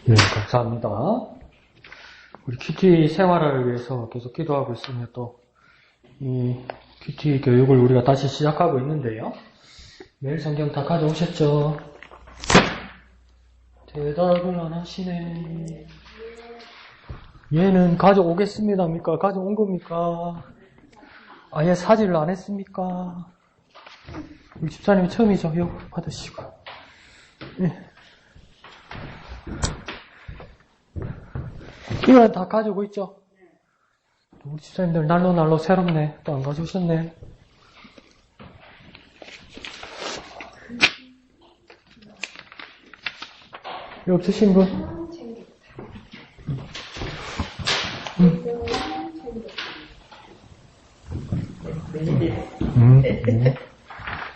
네, 감사합니다. 우리 큐티 생활화를 위해서 계속 기도하고 있으며 또 이 큐티 교육을 우리가 다시 시작하고 있는데요. 매일 성경 다 가져오셨죠? 대답을 안 하시네. 얘는 가져오겠습니다입니까? 가져온 겁니까? 아예 사질을 안 했습니까? 우리 집사님이 처음이죠? 이거 받으시고. 네. 이거 다 가지고 있죠? 우리 집사님들 날로 새롭네. 또 안 가져오셨네. 여기 없으신 분?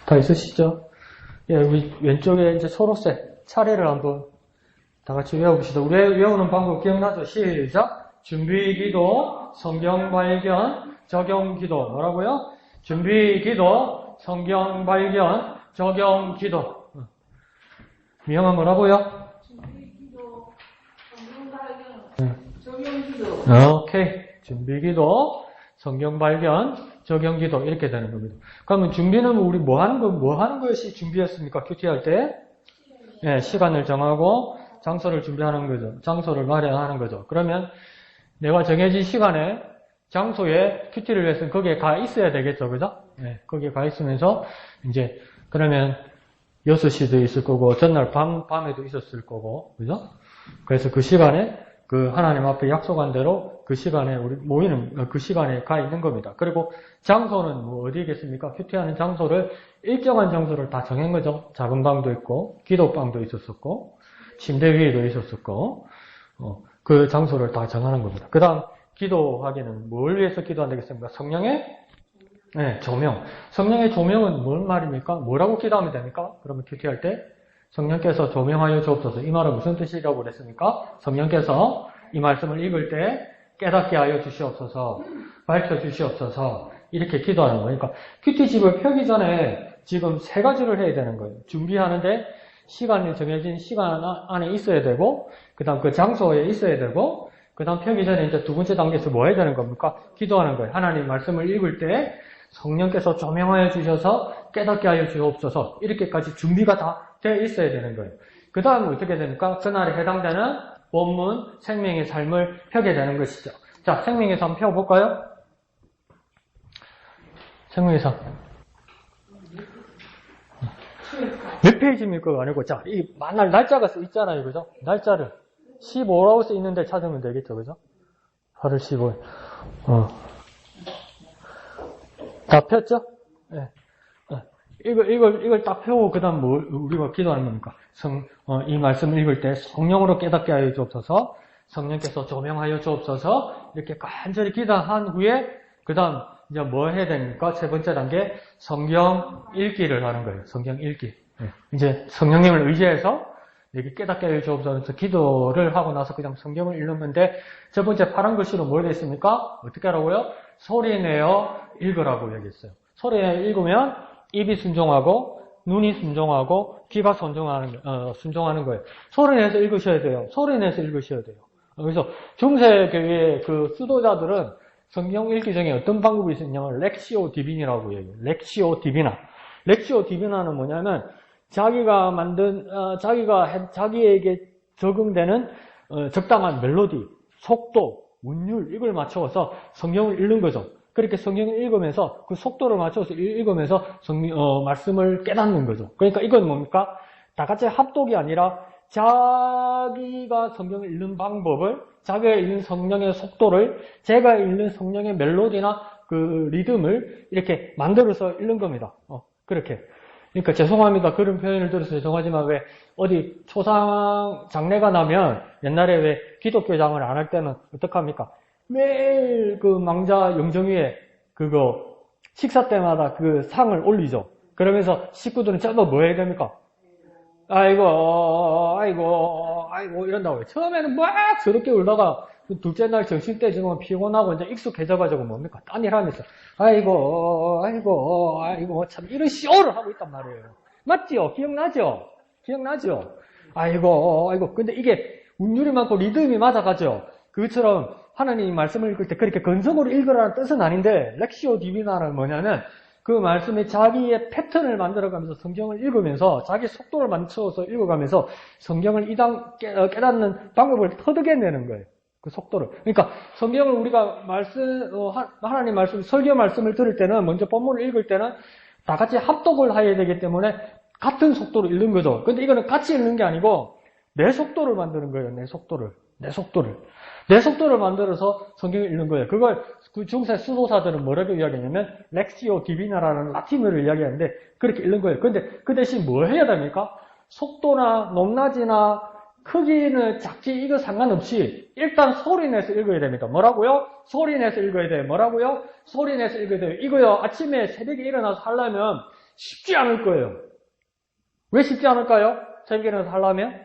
다 있으시죠? 예, 우리 왼쪽에 이제 서로세 차례를 한번 다 같이 외워봅시다. 우리 외우는 방법 기억나죠? 시작! 준비기도, 성경발견, 적용기도. 뭐라고요? 준비기도, 성경발견, 적용기도. 미영아 뭐라고요? 준비기도, 성경발견, 적용기도. 오케이. 준비기도, 성경발견, 적용기도. 이렇게 되는 겁니다. 그러면 준비는 우리 뭐 하는 것이 준비였습니까? 큐티할 때? 네, 시간을 정하고, 장소를 준비하는 거죠. 장소를 마련하는 거죠. 그러면 내가 정해진 시간에 장소에 큐티를 위해서는 거기에 가 있어야 되겠죠. 그죠? 네, 거기에 가 있으면서 이제 그러면 6시도 있을 거고 전날 밤에도 있었을 거고. 그죠? 그래서 그 시간에 그 하나님 앞에 약속한 대로 그 시간에 우리 모이는 그 시간에 가 있는 겁니다. 그리고 장소는 뭐 어디겠습니까? 큐티하는 장소를 일정한 장소를 다 정한 거죠. 작은 방도 있고 기도방도 있었었고 침대 위에도 있었었고, 그 장소를 다 정하는 겁니다. 그 다음, 기도하기는 뭘 위해서 기도한다겠습니까? 성령의? 네, 조명. 성령의 조명은 뭔 말입니까? 뭐라고 기도하면 됩니까? 그러면 큐티할 때, 성령께서 조명하여 주옵소서. 이 말은 무슨 뜻이라고 그랬습니까? 성령께서 이 말씀을 읽을 때 깨닫게 하여 주시옵소서, 밝혀 주시옵소서, 이렇게 기도하는 거예요. 그러니까, 큐티 집을 펴기 전에 지금 3가지를 해야 되는 거예요. 준비하는데, 시간이 정해진 시간 안에 있어야 되고, 그 다음 그 장소에 있어야 되고, 그 다음 펴기 전에 이제 2번째 단계에서 뭐 해야 되는 겁니까? 기도하는 거예요. 하나님 말씀을 읽을 때 성령께서 조명하여 주셔서 깨닫게 하여 주옵소서. 이렇게까지 준비가 다 되어 있어야 되는 거예요. 그 다음은 어떻게 됩니까? 그날에 해당되는 본문, 생명의 삶을 펴게 되는 것이죠. 자, 생명의 삶 펴볼까요? 생명의 삶. 몇 페이지입니까? 아니고, 자, 이 만날 날짜가 써 있잖아요. 그죠? 날짜를 15라고 써 있는데 찾으면 되겠죠. 그죠? 8월 15일. 다 폈죠? 네. 이걸 딱 펴고, 그 다음 뭐, 우리가 기도하는 겁니까? 이 말씀을 읽을 때 성령으로 깨닫게 하여 주옵소서, 성령께서 조명하여 주옵소서, 이렇게 간절히 기도한 후에, 그 다음, 이제 뭐 해야 됩니까? 3번째 단계, 성경 읽기를 하는 거예요. 성경 읽기. 네. 이제 성령님을 의지해서 여기 깨닫게 해 주옵소서 기도를 하고 나서 그냥 성경을 읽는 건데, 첫 번째 파란 글씨로 뭘 되어 있습니까? 어떻게 하라고요? 소리내어 읽으라고 얘기했어요. 소리내어 읽으면 입이 순종하고, 눈이 순종하고, 귀가 순종하는 거예요. 소리내서 읽으셔야 돼요. 소리내서 읽으셔야 돼요. 그래서 중세교회의 그 수도자들은 성경 읽기 중에 어떤 방법이 있었냐면 렉시오 디비니라고 얘기해요. 렉시오 디비나. 렉시오 디비나는 뭐냐면 자기가 만든 자기에게 적응되는 적당한 멜로디, 속도, 운율 이걸 맞춰서 성경을 읽는 거죠. 그렇게 성경을 읽으면서 그 속도를 맞춰서 읽으면서 말씀을 깨닫는 거죠. 그러니까 이건 뭡니까? 다 같이 합독이 아니라 자기가 성경을 읽는 방법을, 자기가 읽는 성령의 속도를, 제가 읽는 성령의 멜로디나 그 리듬을 이렇게 만들어서 읽는 겁니다. 그렇게. 그러니까 죄송합니다. 그런 표현을 들어서 죄송하지만 왜 어디 장례가 나면 옛날에 왜 기독교장을 안 할 때는 어떡합니까? 매일 그 망자 영정위에 그거 식사 때마다 그 상을 올리죠. 그러면서 식구들은 저도 뭐 해야 됩니까? 아이고 이런다고요. 처음에는 막 저렇게 울다가 둘째 날 점심 때 지금 피곤하고 이제 익숙해져가지고 뭡니까? 딴일 하면서 아이고 참 이런 쇼를 하고 있단 말이에요. 맞죠? 기억나죠? 아이고 근데 이게 운율이 많고 리듬이 맞아가죠. 그것처럼 하나님 말씀을 읽을 때 그렇게 건성으로 읽으라는 뜻은 아닌데 렉시오 디비나는 뭐냐면 그 말씀에 자기의 패턴을 만들어가면서 성경을 읽으면서 자기 속도를 맞춰서 읽어가면서 성경을 깨닫는 방법을 터득해내는 거예요. 그 속도를. 그러니까 성경을 우리가 하나님 말씀, 설교 말씀을 들을 때는 먼저 본문을 읽을 때는 다 같이 합독을 해야 되기 때문에 같은 속도로 읽는 거죠. 근데 이거는 같이 읽는 게 아니고 내 속도를 만드는 거예요. 내 속도를 만들어서 성경을 읽는 거예요. 그걸 그 중세 수도사들은 뭐라고 이야기하냐면 렉시오 디비나라는 라틴어를 이야기하는데 그렇게 읽는 거예요. 근데 그 대신 뭘 해야 됩니까? 속도나 높낮이나 크기는 작지 이거 상관없이 일단 소리 내서 읽어야 됩니다. 뭐라고요? 소리 내서 읽어야 돼요. 뭐라고요? 소리 내서 읽어야 돼요. 이거요. 아침에 새벽에 일어나서 하려면 쉽지 않을 거예요. 왜 쉽지 않을까요? 새벽에 일어나서 하려면?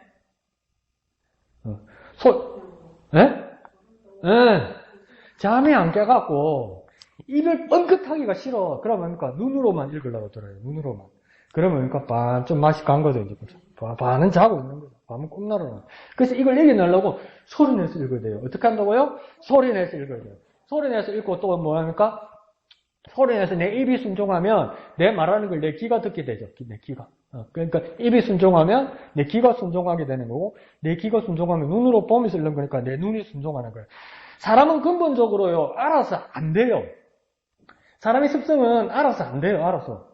예? 예. 잠이 안 깨갖고 입을 뻥끗하기가 싫어. 그러면 눈으로만 읽으려고 들어요. 눈으로만. 그러면 좀 맛이 간 거죠. 이제 반은 자고 있는 거죠. 밤은 꿈나라는. 그래서 이걸 이겨내려고 소리 내서 읽어야 돼요. 어떻게 한다고요? 소리 내서 읽어야 돼요. 소리 내서 읽고 또 뭐 합니까? 소리 내서 내 입이 순종하면 내 말하는 걸 내 귀가 듣게 되죠. 내 귀가. 그러니까 입이 순종하면 내 귀가 순종하게 되는 거고 내 귀가 순종하면 눈으로 보면서 읽는 거니까 내 눈이 순종하는 거예요. 사람은 근본적으로요. 알아서 안 돼요. 사람의 습성은 알아서 안 돼요. 알아서.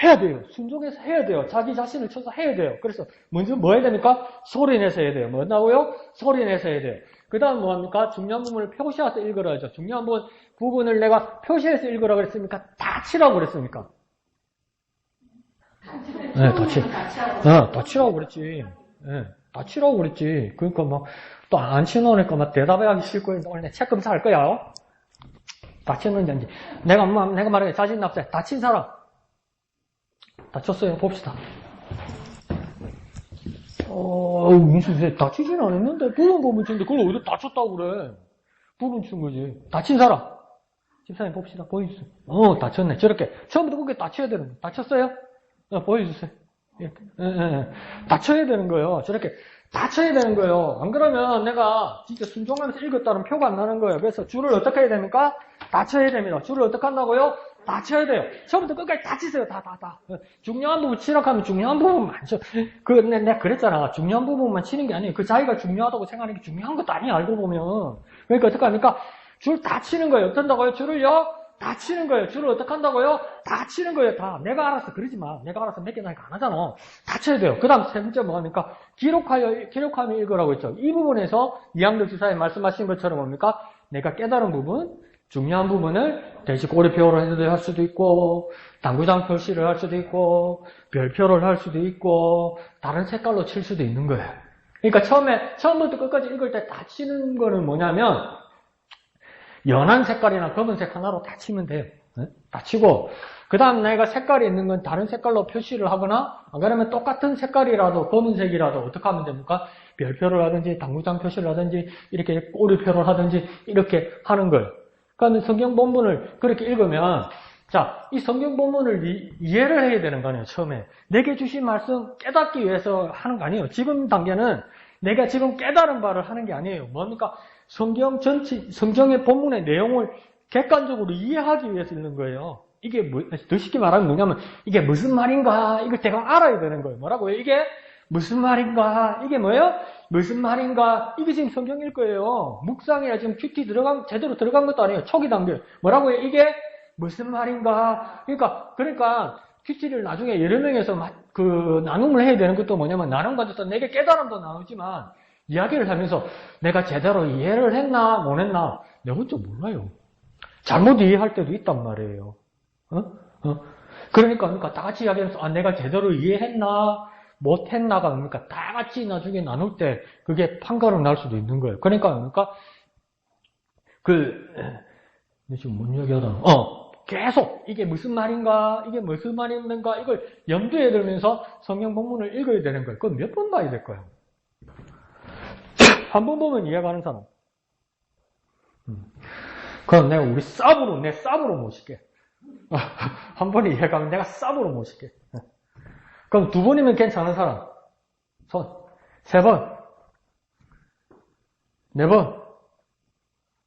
해야 돼요. 순종해서 해야 돼요. 자기 자신을 쳐서 해야 돼요. 그래서 먼저 뭐 해야 됩니까? 소리 내서 해야 돼요. 뭐라고요? 소리 내서 해야 돼요. 그 다음 뭐 합니까? 중요한 부분을 표시해서 읽으라 하죠. 중요한 부분을 내가 표시해서 읽으라 그랬습니까? 다 치라고 그랬습니까? 네, 다 치라고 그랬지. 네, 다 치라고 그랬지. 그러니까 또 안 치노니까 대답하기 싫고, 오늘 내 책 검사할 거야. 다 쳤는지. 내가 말해, 자신 납세. 다 친 사람. 다 쳤어요. 봅시다. 민수, 다치진 않았는데, 부분 치는데, 그걸 어디 다쳤다고 그래. 부분 친 거지. 다친 사람. 집사님 봅시다. 보여주세요. 다쳤네. 저렇게. 처음부터 그렇게 다쳐야 되는 거예요. 다쳤어요? 보여주세요. 예. 다쳐야 되는 거예요. 저렇게. 다쳐야 되는 거예요. 안 그러면 내가 진짜 순종하면서 읽었다는 표가 안 나는 거예요. 그래서 줄을 어떻게 해야 됩니까? 다쳐야 됩니다. 줄을 어떻게 한다고요? 다쳐야 돼요. 처음부터 끝까지 다치세요. 다. 중요한 부분 치라고 하면 중요한 부분만 쳐. 내가 그랬잖아. 중요한 부분만 치는 게 아니에요. 그 자기가 중요하다고 생각하는 게 중요한 것도 아니에요. 알고 보면. 그러니까 어떻게 합니까? 줄 다 치는 거예요. 어떤다고요? 줄을요? 다 치는 거예요. 줄을 어떻게 한다고요? 다 치는 거예요. 다. 내가 알아서 그러지 마. 내가 알아서 몇 개 나니까 안 하잖아. 다 쳐야 돼요. 그 다음 세 번째 뭡니까? 기록하며 읽으라고 했죠. 이 부분에서 이양덕 지사님 말씀하신 것처럼 뭡니까? 내가 깨달은 부분, 중요한 부분을 대시 꼬리표로 할 수도 있고, 당구장 표시를 할 수도 있고, 별표를 할 수도 있고, 다른 색깔로 칠 수도 있는 거예요. 그러니까 처음부터 끝까지 읽을 때 다 치는 거는 뭐냐면, 연한 색깔이나 검은색 하나로 다 치면 돼요. 다 치고, 그 다음 내가 색깔이 있는 건 다른 색깔로 표시를 하거나, 안 그러면 똑같은 색깔이라도, 검은색이라도 어떻게 하면 됩니까? 별표를 하든지, 당구장 표시를 하든지, 이렇게 꼬리표를 하든지, 이렇게 하는 거예요. 그러니까 성경 본문을 그렇게 읽으면, 자, 이 성경 본문을 이해를 해야 되는 거 아니에요, 처음에. 내게 주신 말씀 깨닫기 위해서 하는 거 아니에요. 지금 단계는 내가 지금 깨달은 바를 하는 게 아니에요. 뭡니까? 성경의 본문의 내용을 객관적으로 이해하기 위해서 읽는 거예요. 이게 더 쉽게 말하면 뭐냐면, 이게 무슨 말인가, 이걸 제가 알아야 되는 거예요. 뭐라고요? 이게 무슨 말인가, 이게 뭐예요? 무슨 말인가, 이게 지금 성경일 거예요. 묵상이라 지금 큐티 제대로 들어간 것도 아니에요. 초기 단계. 뭐라고요? 이게 무슨 말인가. 그러니까, 큐티를 나중에 여러 명에서 나눔을 해야 되는 것도 뭐냐면, 나눔 가져서 내게 깨달음도 나누지만, 이야기를 하면서 내가 제대로 이해를 했나 못 했나 내가 혼자 몰라요. 잘못 이해할 때도 있단 말이에요. 그러니까 다 같이 이야기하면서 내가 제대로 이해했나 못 했나가 뭡니까? 다 같이 나중에 나눌 때 그게 판가름 날 수도 있는 거예요. 그러니까 지금 뭔 이야기하다. 계속 이게 무슨 말인가 이걸 염두에 두면서 성경 본문을 읽어야 되는 거예요. 그건 몇 번 봐야 될 거예요. 한 번 보면 이해가는 사람. 그럼 내가 내 쌉으로 모실게. 한 번에 이해가면 내가 쌉으로 모실게. 그럼 두 번이면 괜찮은 사람. 손. 세 번. 4번,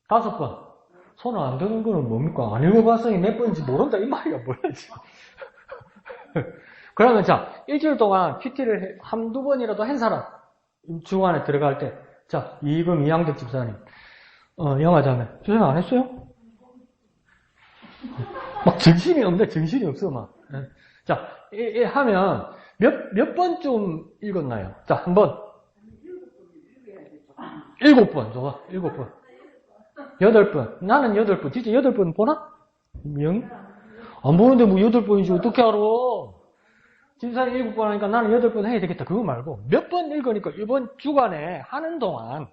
5번. 손 안 드는 거는 뭡니까? 안 읽어봤으니 몇 번인지 모른다 이 말이야 뭐야 지금. 그러면 자 일주일 동안 PT를 한두 번이라도 한 사람 주간에 들어갈 때 자 이금 이양덕 집사님 영화자매 주생 안 했어요? 막 정신이 없네 정신이 없어 막. 자 하면 몇 번쯤 읽었나요? 자 한번 7번 좋아 7번 8번 나는 8번 진짜 8번 보나? 영? 안 보는데 뭐 8번이지 어떻게 알아? 집사님 7번 하니까 나는 8번 해야 되겠다 그거 말고 몇 번 읽으니까 이번 주간에 하는 동안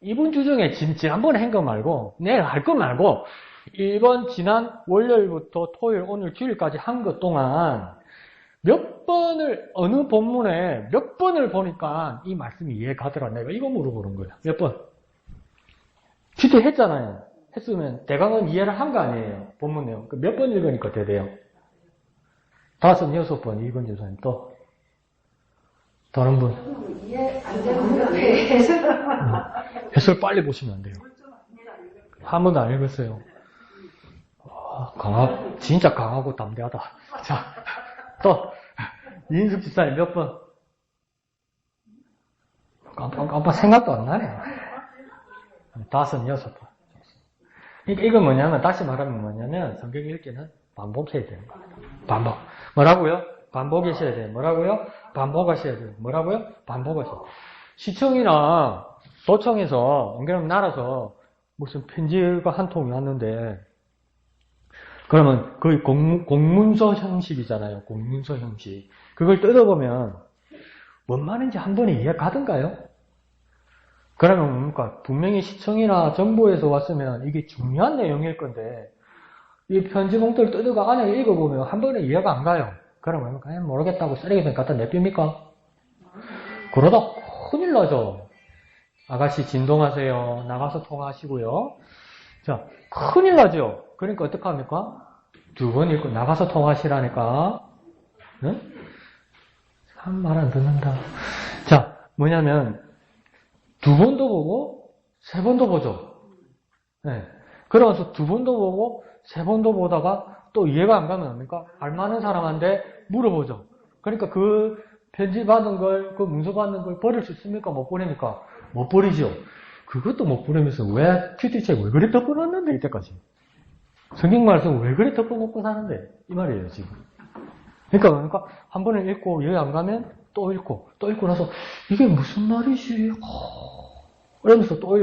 이번 주 중에 지난번에 한 거 말고 내일 할 거 말고 이번 지난 월요일부터 토요일 오늘 주일까지 한 것 동안 몇 번을 어느 본문에 몇 번을 보니까 이 말씀이 이해가더라 내가 이거 물어보는 거야 몇 번? PT 했잖아요 했으면 대강은 이해를 한 거 아니에요 본문 내용 몇 번 읽으니까 되대요 5, 6번 이건 교사님 또 다른 분 이해 안 되는데 해설 빨리 보시면 안 돼요 한 번도 안 읽었어요 진짜 강하고 담대하다 자 또 이인숙 집사님 몇 번? 깜빡 생각도 안 나네 5, 6번 그러니까 이건 뭐냐면 다시 말하면 뭐냐면 성경 읽기는 반복해야 되는 거예요 반복 뭐라고요? 반복하셔야 돼요 뭐라고요? 반복하셔야 돼요 뭐라고요? 반복하셔야 돼요 시청이나 도청에서 옮겨놓으면 날아서 무슨 편지가 한 통이 왔는데 그러면 거의 공문서 형식이잖아요 공문서 형식 그걸 뜯어보면 뭔 말인지 한 번에 이해가 가든가요? 그러면 뭡니까? 분명히 시청이나 정부에서 왔으면 이게 중요한 내용일 건데 이 편지 봉투를 뜯어가 안에 읽어보면 한 번에 이해가 안 가요. 그러면 그냥 모르겠다고 쓰레기통 갖다 내빕니까? 그러다 큰일 나죠. 아가씨 진동하세요. 나가서 통화하시고요. 자, 큰일 나죠. 그러니까 어떡합니까? 2번 읽고 나가서 통화하시라니까. 응? 참 말 안 듣는다. 자, 뭐냐면 2번도 보고 3번도 보죠. 네. 그러면서 2번도 보고 3번도 보다가 또 이해가 안 가면 뭡니까? 알 많은 사람한테 물어보죠. 그러니까 그 편지 받은 걸, 그 문서 받는 걸 버릴 수 있습니까? 못 버립니까? 못 버리죠. 그것도 못 버리면서 왜 큐티책 왜 그리 덮어놨는데 이때까지? 성경 말씀 왜 그리 덮어놓고 사는데? 이 말이에요 지금. 그러니까 한 번을 읽고 이해 안 가면 또 읽고 나서 이게 무슨 말이지? 이러면서 또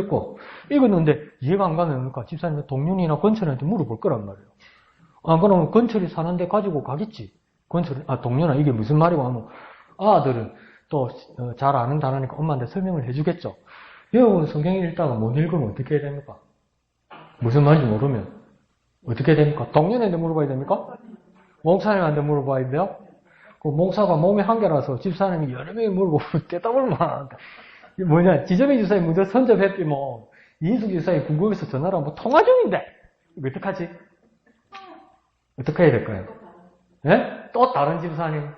읽었는데 이해가 안 가면 그러니까 집사님 동윤이나 건철한테 물어볼 거란 말이에요. 안 그러면 건철이 사는데 가지고 가겠지. 동윤아 이게 무슨 말이고 하면 아들은 또 잘 아는 단어니까 엄마한테 설명을 해주겠죠. 여러분 성경 읽다가 못 읽으면 어떻게 해야 됩니까? 무슨 말인지 모르면 어떻게 해야 됩니까? 동윤한테 물어봐야 됩니까? 목사님한테 물어봐야 돼요? 그 목사가 몸이 한계라서 집사님이 여러 명이 물어보면 대답을 못한다. 뭐냐, 지점의 주사님 먼저 선접했지, 뭐. 이인숙 주사님 궁금해서 전화를 한번 통화 중인데. 이거 어떡하지? 어떻게 해야 될까요? 예? 또 다른 집사님.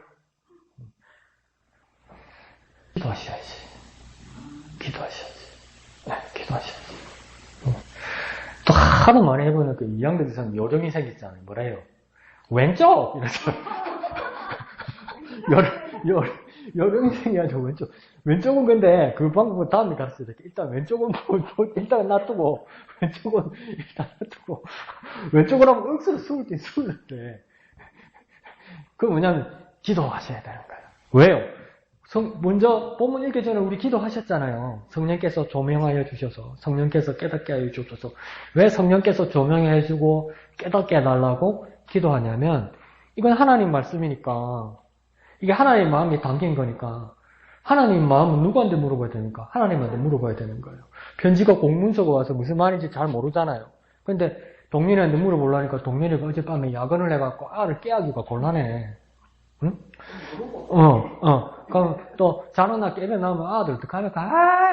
기도하셔야지. 네, 기도하셔야지. 또 하도 많이 해보는 그 이양대 주사님 요령이 생겼잖아요. 뭐래요? 왼쪽! 이래서. 요령이 생겨가지고 왼쪽은 근데 그 방법은 다음에 가르쳐야 돼. 일단 왼쪽은 일단 놔두고 왼쪽은 일단 놔두고 왼쪽으로 하면 억수로 숨을 그 뭐냐면 기도하셔야 되는 거예요. 왜요? 먼저 본문 읽기 전에 우리 기도하셨잖아요. 성령께서 조명하여 주셔서 성령께서 깨닫게 하여 주셔서 왜 성령께서 조명해 주고 깨닫게 해달라고 기도하냐면 이건 하나님 말씀이니까 이게 하나님 마음이 담긴 거니까 하나님 마음은 누구한테 물어봐야 되니까 하나님한테 물어봐야 되는 거예요. 편지가 공문서가 와서 무슨 말인지 잘 모르잖아요. 근데 동민이한테 물어보려니까 동민이가 어젯밤에 야근을 해갖고 알을 깨하기가 곤란해. 응? 그럼 또 자느나 깨면 나오면 아들 어떡하면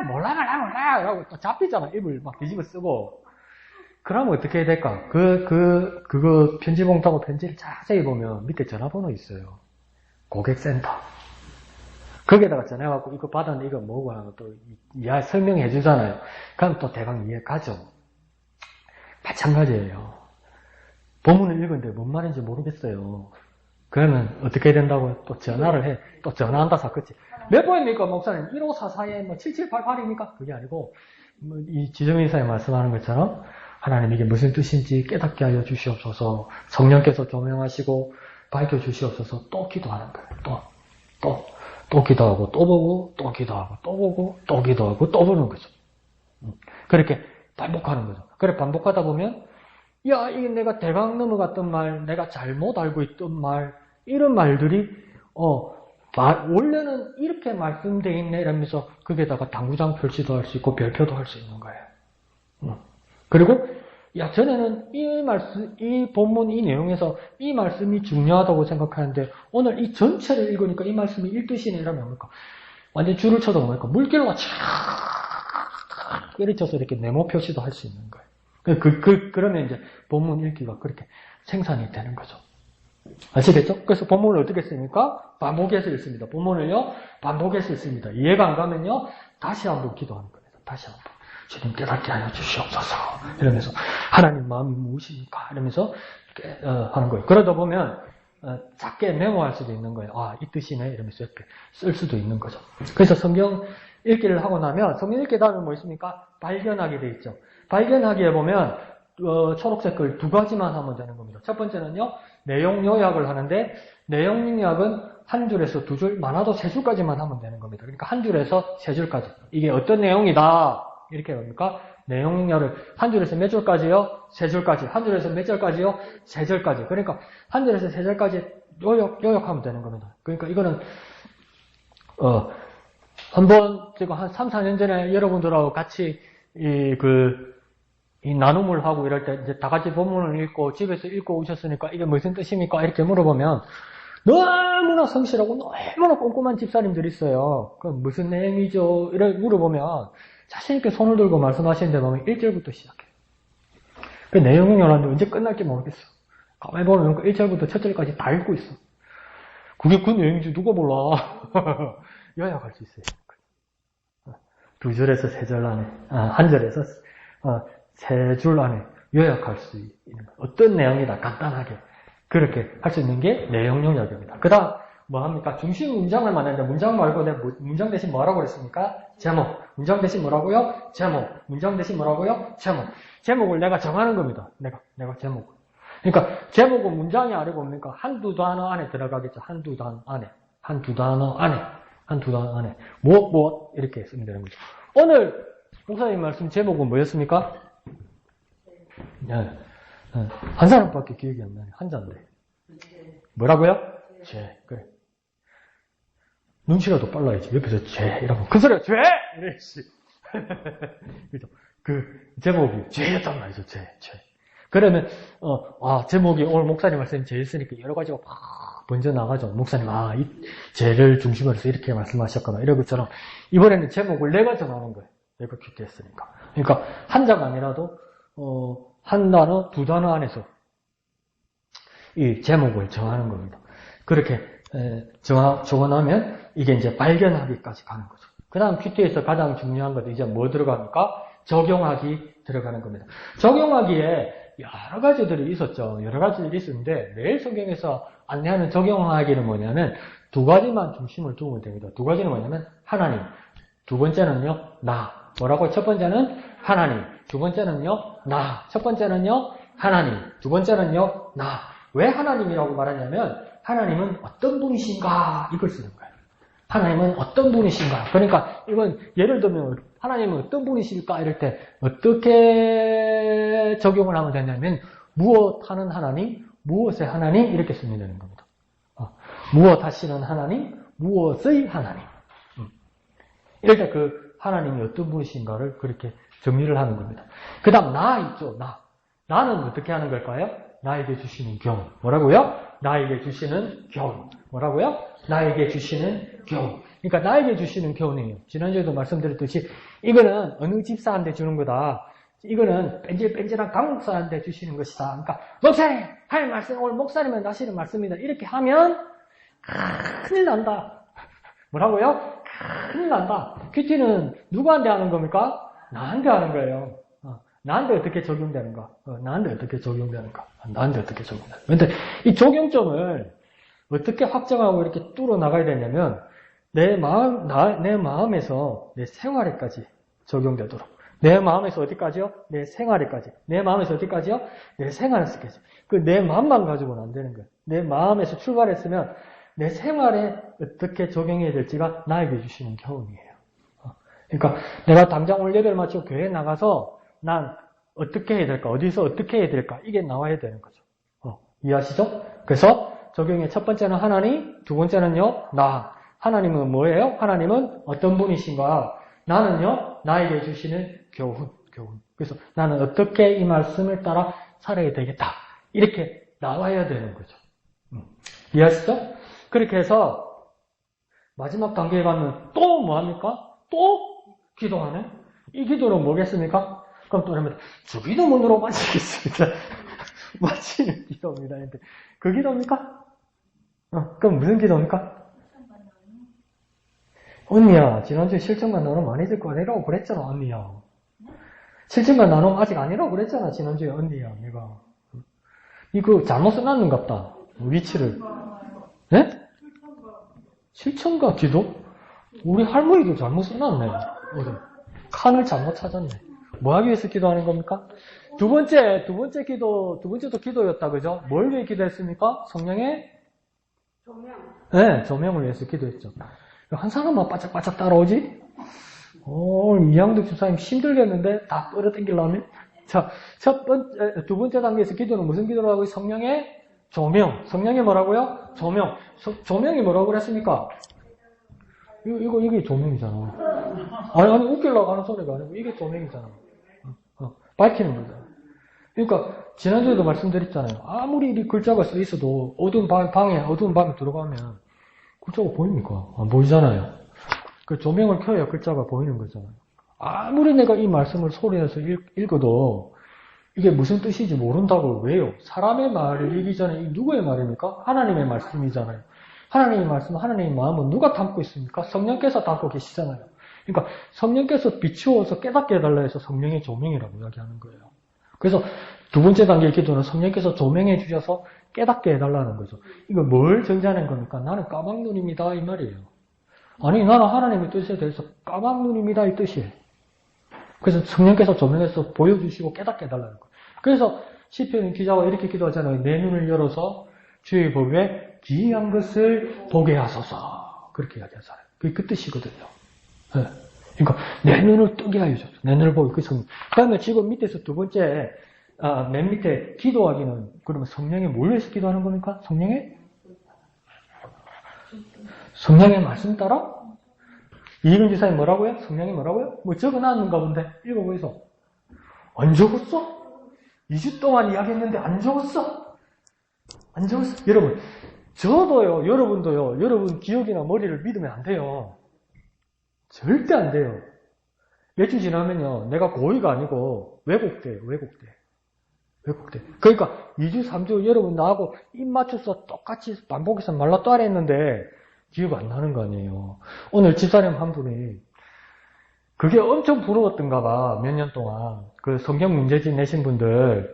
몰라 이러고 또 잡히잖아. 입을 막 뒤집어 쓰고. 그러면 어떻게 해야 될까? 그거 편지 봉투하고 편지를 자세히 보면 밑에 전화번호 있어요. 고객센터. 거기에다가 전해갖고 이거 받았는데 이거 뭐고 하고 또 설명해 주잖아요. 그럼 또 대강 이해 가죠. 마찬가지예요. 본문을 읽었는데 뭔 말인지 모르겠어요. 그러면 어떻게 된다고요? 또 전화를 해. 또 전화한다 사건지. 몇 번입니까, 목사님? 1544에 뭐 7788입니까? 그게 아니고, 뭐 이 지정인사에 말씀하는 것처럼, 하나님 이게 무슨 뜻인지 깨닫게 하여 주시옵소서, 성령께서 조명하시고, 밝혀주시옵소서, 또 기도하는 거예요. 또 기도하고, 또 보고, 또 기도하고, 또 보고, 또 기도하고, 또 보는 거죠. 그렇게 반복하는 거죠. 그래, 반복하다 보면, 야, 이게 내가 대강 넘어갔던 말, 내가 잘못 알고 있던 말, 이런 말들이, 원래는 이렇게 말씀되어 있네, 이러면서, 거기에다가 당구장 표시도 할 수 있고, 별표도 할 수 있는 거예요. 그리고, 야, 전에는 이 본문, 이 내용에서 이 말씀이 중요하다고 생각하는데, 오늘 이 전체를 읽으니까 이 말씀이 일뜻이네, 이러면 뭡니까? 완전 줄을 쳐도 뭡니까? 물길로 촥, 때려쳐서 이렇게 네모 표시도 할 수 있는 거예요. 그러면 이제 본문 읽기가 그렇게 생산이 되는 거죠. 아시겠죠? 그래서 본문을 어떻게 씁니까? 반복해서 읽습니다. 본문을요, 반복해서 읽습니다. 이해가 안 가면요, 다시 한번 기도하는 거예요. 다시 한번. 주님 깨닫게 하여 주시옵소서. 이러면서, 하나님 마음이 무엇입니까? 이러면서, 하는 거예요. 그러다 보면, 작게 메모할 수도 있는 거예요. 아, 이 뜻이네. 이러면서 이렇게 쓸 수도 있는 거죠. 그래서 성경 읽기를 하고 나면, 성경 읽기 다음에 뭐 있습니까? 발견하게 돼 있죠. 발견하기에 보면, 초록색 글 두 가지만 하면 되는 겁니다. 첫 번째는요, 내용 요약을 하는데, 내용 요약은 한 줄에서 두 줄, 많아도 세 줄까지만 하면 되는 겁니다. 그러니까 한 줄에서 세 줄까지. 이게 어떤 내용이다. 이렇게 합니까? 내용 요약을 한 줄에서 몇 줄까지요? 세 줄까지. 한 줄에서 몇 절까지요? 세 절까지. 그러니까 한 줄에서 세 절까지 요약하면 되는 겁니다. 그러니까 이거는, 한번 제가 한 3, 4년 전에 여러분들하고 같이 이 나눔을 하고 이럴 때 이제 다 같이 본문을 읽고 집에서 읽고 오셨으니까 이게 무슨 뜻입니까? 이렇게 물어보면 너무나 성실하고 너무나 꼼꼼한 집사님들이 있어요. 그럼 무슨 내용이죠? 이렇게 물어보면 자신있게 손을 들고 말씀하시는데 보면 1절부터 시작해요. 그 내용은 요란데 언제 끝날지 모르겠어. 가만히 보면 1절부터 첫 절까지 다 읽고 있어. 그게 그 내용인지 누가 몰라. 요약할 수 있어요. 두 절에서 세 절 안에, 한 절에서 세 줄 안에 요약할 수 있는 어떤 내용이다 간단하게 그렇게 할 수 있는 게 내용 요약입니다. 그 다음 뭐 합니까? 중심 문장을 만드는데 문장 말고 내가 문장 대신 뭐라고 그랬습니까? 제목. 문장 대신 뭐라고요? 제목. 문장 대신 뭐라고요? 제목. 제목을 내가 정하는 겁니다. 내가 제목을. 그러니까 제목은 문장이 아니고 뭡니까? 한두 단어 안에 들어가겠죠. 한두 단어 안에 무엇 이렇게 쓰면 되는 거죠. 오늘 목사님 말씀 제목은 뭐였습니까? 한 사람밖에 기억이 안 나네. 한자인데. 뭐라고요? 죄. 그래. 눈치라도 빨라야지. 옆에서 죄. 이러고. 그 소리가 죄! 이래야지. 그죠? 그 제목이 죄였단 말이죠. 죄. 그러면, 제목이 오늘 목사님 말씀 죄 있으니까 여러 가지가 막 번져 나가죠. 목사님, 이 죄를 중심으로 해서 이렇게 말씀하셨거나 이런 것처럼 이번에는 제목을 내가 정하는 거예요. 내가 큐티했으니까. 그러니까 한자가 아니라도, 한 단어, 두 단어 안에서 이 제목을 정하는 겁니다. 그렇게 적어놓으면 이게 이제 발견하기까지 가는 거죠. 그 다음 큐티에서 가장 중요한 것은 이제 뭐 들어갑니까? 적용하기 들어가는 겁니다. 적용하기에 여러 가지들이 있었죠. 여러 가지들이 있었는데 매일 성경에서 안내하는 적용하기는 뭐냐면 두 가지만 중심을 두면 됩니다. 두 가지는 뭐냐면 하나님, 두 번째는요 나. 뭐라고? 첫 번째는 하나님, 두 번째는요 나. 첫 번째는요 하나님, 두 번째는요 나. 왜 하나님이라고 말하냐면 하나님은 어떤 분이신가 이걸 쓰는 거예요. 하나님은 어떤 분이신가. 그러니까 이건 예를 들면 하나님은 어떤 분이실까 이럴 때 어떻게 적용을 하면 되냐면 무엇하는 하나님, 무엇의 하나님 이렇게 쓰면 되는 겁니다. 무엇하시는 하나님, 무엇의 하나님. 이럴 때 그 하나님이 어떤 분이신가를 그렇게 정리를 하는 겁니다. 그 다음 나 있죠. 나는 어떻게 하는 걸까요? 나에게 주시는 교훈. 뭐라고요? 나에게 주시는 교훈. 뭐라고요? 나에게 주시는 교훈. 그러니까 나에게 주시는 교훈이에요. 지난주에도 말씀드렸듯이 이거는 어느 집사한테 주는 거다. 이거는 뺀질뺀질한 강목사한테 주시는 것이다. 그러니까 목사님 할 말씀 오늘 목사님은 하시는 말씀이다. 이렇게 하면 큰일 난다. 뭐라고요? 큰일 난다. 큐티는 누구한테 하는 겁니까? 나한테 하는 거예요. 나한테 어떻게 적용되는가? 나한테 어떻게 적용되는가? 나한테 어떻게 적용되는가? 근데 이 적용점을 어떻게 확정하고 이렇게 뚫어 나가야 되냐면, 내 마음에서 내 생활에까지 적용되도록. 내 마음에서 어디까지요? 내 생활에까지. 내 마음에서 어디까지요? 내 생활에서까지. 그 내 마음만 가지고는 안 되는 거예요. 내 마음에서 출발했으면 내 생활에 어떻게 적용해야 될지가 나에게 주시는 교훈이에요. 그러니까 내가 당장 오늘 예배를 마치고 교회에 나가서 난 어떻게 해야 될까? 어디서 어떻게 해야 될까? 이게 나와야 되는 거죠. 이해하시죠? 그래서 적용의 첫 번째는 하나님, 두 번째는요, 나. 하나님은 뭐예요? 하나님은 어떤 분이신가? 나는요, 나에게 주시는 교훈. 그래서 나는 어떻게 이 말씀을 따라 살아야 되겠다. 이렇게 나와야 되는 거죠. 이해하시죠? 그렇게 해서 마지막 단계에 가면 또 뭐합니까? 또 기도하네? 이 기도는 뭐겠습니까? 그럼 또 그러면 저 기도 문으로 마치겠습니다. 마치는 기도입니다. 그 기도입니까? 그럼 무슨 기도입니까? 언니야, 지난주에 실천과 나눔 안 해줄 거 아니라고 그랬잖아, 언니야. 실천과 나눔 아직 아니라고 그랬잖아, 지난주에 언니야, 내가. 이거 잘못 써놨는갑다, 위치를. 네? 실천과 기도? 우리 할머니도 잘못 써놨네. 칸을 잘못 찾았네. 뭐 하기 위해서 기도하는 겁니까? 두 번째도 기도였다, 그죠? 뭘 위해 기도했습니까? 성령의? 조명. 네, 조명을 위해서 기도했죠. 한 사람만 바짝바짝 따라오지? 이양득 집사님 힘들겠는데? 다 끌어당기려면? 자, 두 번째 단계에서 기도는 무슨 기도를 하고 성령의 조명. 성령이 뭐라고요? 조명. 조명이 뭐라고 그랬습니까? 이게 조명이잖아. 아니, 웃기려고 하는 소리가 아니고, 이게 조명이잖아. 밝히는 거잖아. 그러니까, 지난주에도 말씀드렸잖아요. 아무리 이 글자가 써 있어도, 어두운 밤에 들어가면, 글자가 보입니까? 안 보이잖아요. 그 조명을 켜야 글자가 보이는 거잖아요. 아무리 내가 이 말씀을 소리내서 읽어도 이게 무슨 뜻인지 모른다고 왜요? 사람의 말을 읽기 전에 이 누구의 말입니까? 하나님의 말씀이잖아요. 하나님의 말씀, 하나님의 마음은 누가 담고 있습니까? 성령께서 담고 계시잖아요. 그러니까 성령께서 비추어서 깨닫게 해달라 해서 성령의 조명이라고 이야기하는 거예요. 그래서 두 번째 단계의 기도는 성령께서 조명해 주셔서 깨닫게 해달라는 거죠. 이거 뭘 정지하는 겁니까? 나는 까막눈입니다 이 말이에요. 아니 나는 하나님의 뜻에 대해서 까막눈입니다 이 뜻이에요. 그래서 성령께서 조명해서 보여주시고 깨닫게 해달라는 거예요. 그래서 시편 기자가 이렇게 기도하잖아요. 내 눈을 열어서 주의 법에 기이한 것을 보게 하소서. 그렇게 이야기하잖아요. 그게 그 뜻이거든요. 네. 그러니까 내 눈을 뜨게 하여 줬어. 내 눈을 보고 그 성령. 그다음에 지금 밑에서 두 번째 맨 밑에 기도하기는 그러면 성령에 뭘 위해서 기도하는 겁니까? 성령의 말씀 따라? 이익은 지사님 뭐라고요? 성령이 뭐라고요? 뭐 적어놨는가 본데 읽어보이소. 안 적었어? 2주 동안 이야기했는데 안 적었어? 안 적었어? 여러분 저도요 여러분도요 여러분 기억이나 머리를 믿으면 안 돼요. 절대 안 돼요. 몇 주 지나면요 내가 고의가 아니고 왜곡돼요. 그러니까 2주 3주 여러분 나하고 입 맞춰서 똑같이 반복해서 말라 또하려 했는데 기억 안 나는 거 아니에요. 오늘 집사님 한 분이 그게 엄청 부러웠던가 봐. 몇 년 동안 그 성경 문제집 내신 분들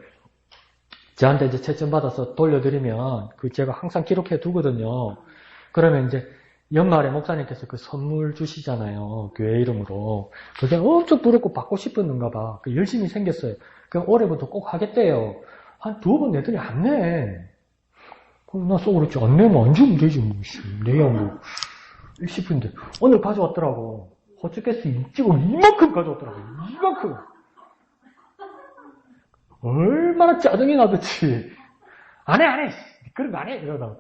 저한테 이제 채점 받아서 돌려드리면 그 제가 항상 기록해 두거든요. 그러면 이제 연말에 목사님께서 그 선물 주시잖아요. 교회 이름으로. 그게 엄청 부럽고 받고 싶었는가 봐. 그 열심히 생겼어요. 그럼 올해부터 꼭 하겠대요. 한 2번 내더니 안 내. 그럼 나 속으로 안 내면 안 주면 되지 뭐. 내야 뭐 싶은데 오늘 가져왔더라고. 호주께서 찍어 이만큼 가져왔더라고. 이만큼. 얼마나 짜증이 나듯이 안 해. 그런 거 안 해. 이러다가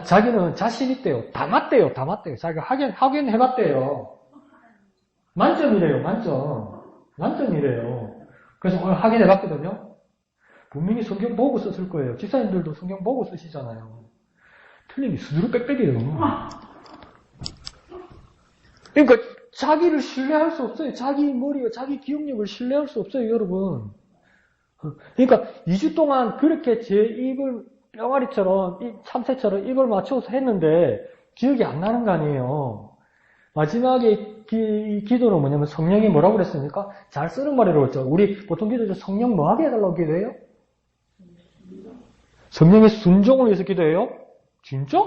자기는 자신 있대요. 다 맞대요. 자기가 확인해봤대요. 만점이래요. 만점이래요. 그래서 오늘 확인해봤거든요. 분명히 성경 보고 썼을 거예요. 집사님들도 성경 보고 쓰시잖아요. 틀림이 수두룩 빽빽이에요. 그러니까 자기를 신뢰할 수 없어요. 자기 머리와 자기 기억력을 신뢰할 수 없어요, 여러분. 그러니까 2주 동안 그렇게 제 입을 뿅아리처럼 참새처럼 입을 맞춰서 했는데 기억이 안 나는 거 아니에요. 마지막에 기도는 뭐냐면 성령이 뭐라고 그랬습니까? 잘 쓰는 말이라고 그랬죠. 우리 보통 기도 중 성령 뭐 하게 해달라고 기도해요? 성령의 순종을 위해서 기도해요? 진짜?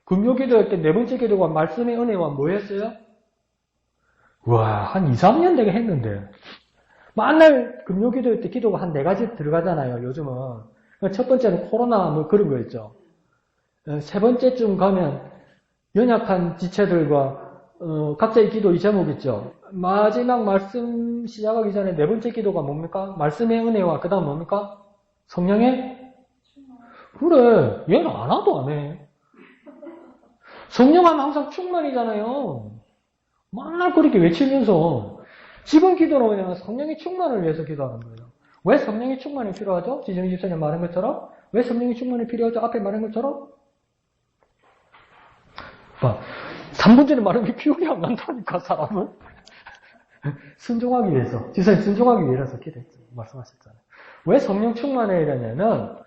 금요 기도할 때 네 번째 기도가 말씀의 은혜와 뭐 했어요? 와, 한 2, 3년 되게 했는데. 맨날 금요 기도할 때 기도가 한 4가지 들어가잖아요, 요즘은. 첫 번째는 코로나 뭐 그런 거 있죠. 세 번째쯤 가면 연약한 지체들과 각자의 기도 이 제목 있죠. 마지막 말씀 시작하기 전에 네 번째 기도가 뭡니까? 말씀의 은혜와 그 다음 뭡니까? 성령의? 그래, 얘는 안 하도 안 해. 성령하면 항상 충만이잖아요. 맨날 그렇게 외치면서 지금 기도는 그냥 성령의 충만을 위해서 기도하는 거예요. 왜 성령의 충만이 필요하죠? 지정희 집사님 말한 것처럼 왜 성령의 충만이 필요하죠? 앞에 말한 것처럼 3분 전에 말한 게 기억이 안 난다니까 사람은. 순종하기 위해서 집사님 순종하기 위해서 기도했죠. 말씀하셨잖아요. 왜 성령 충만을 이러냐면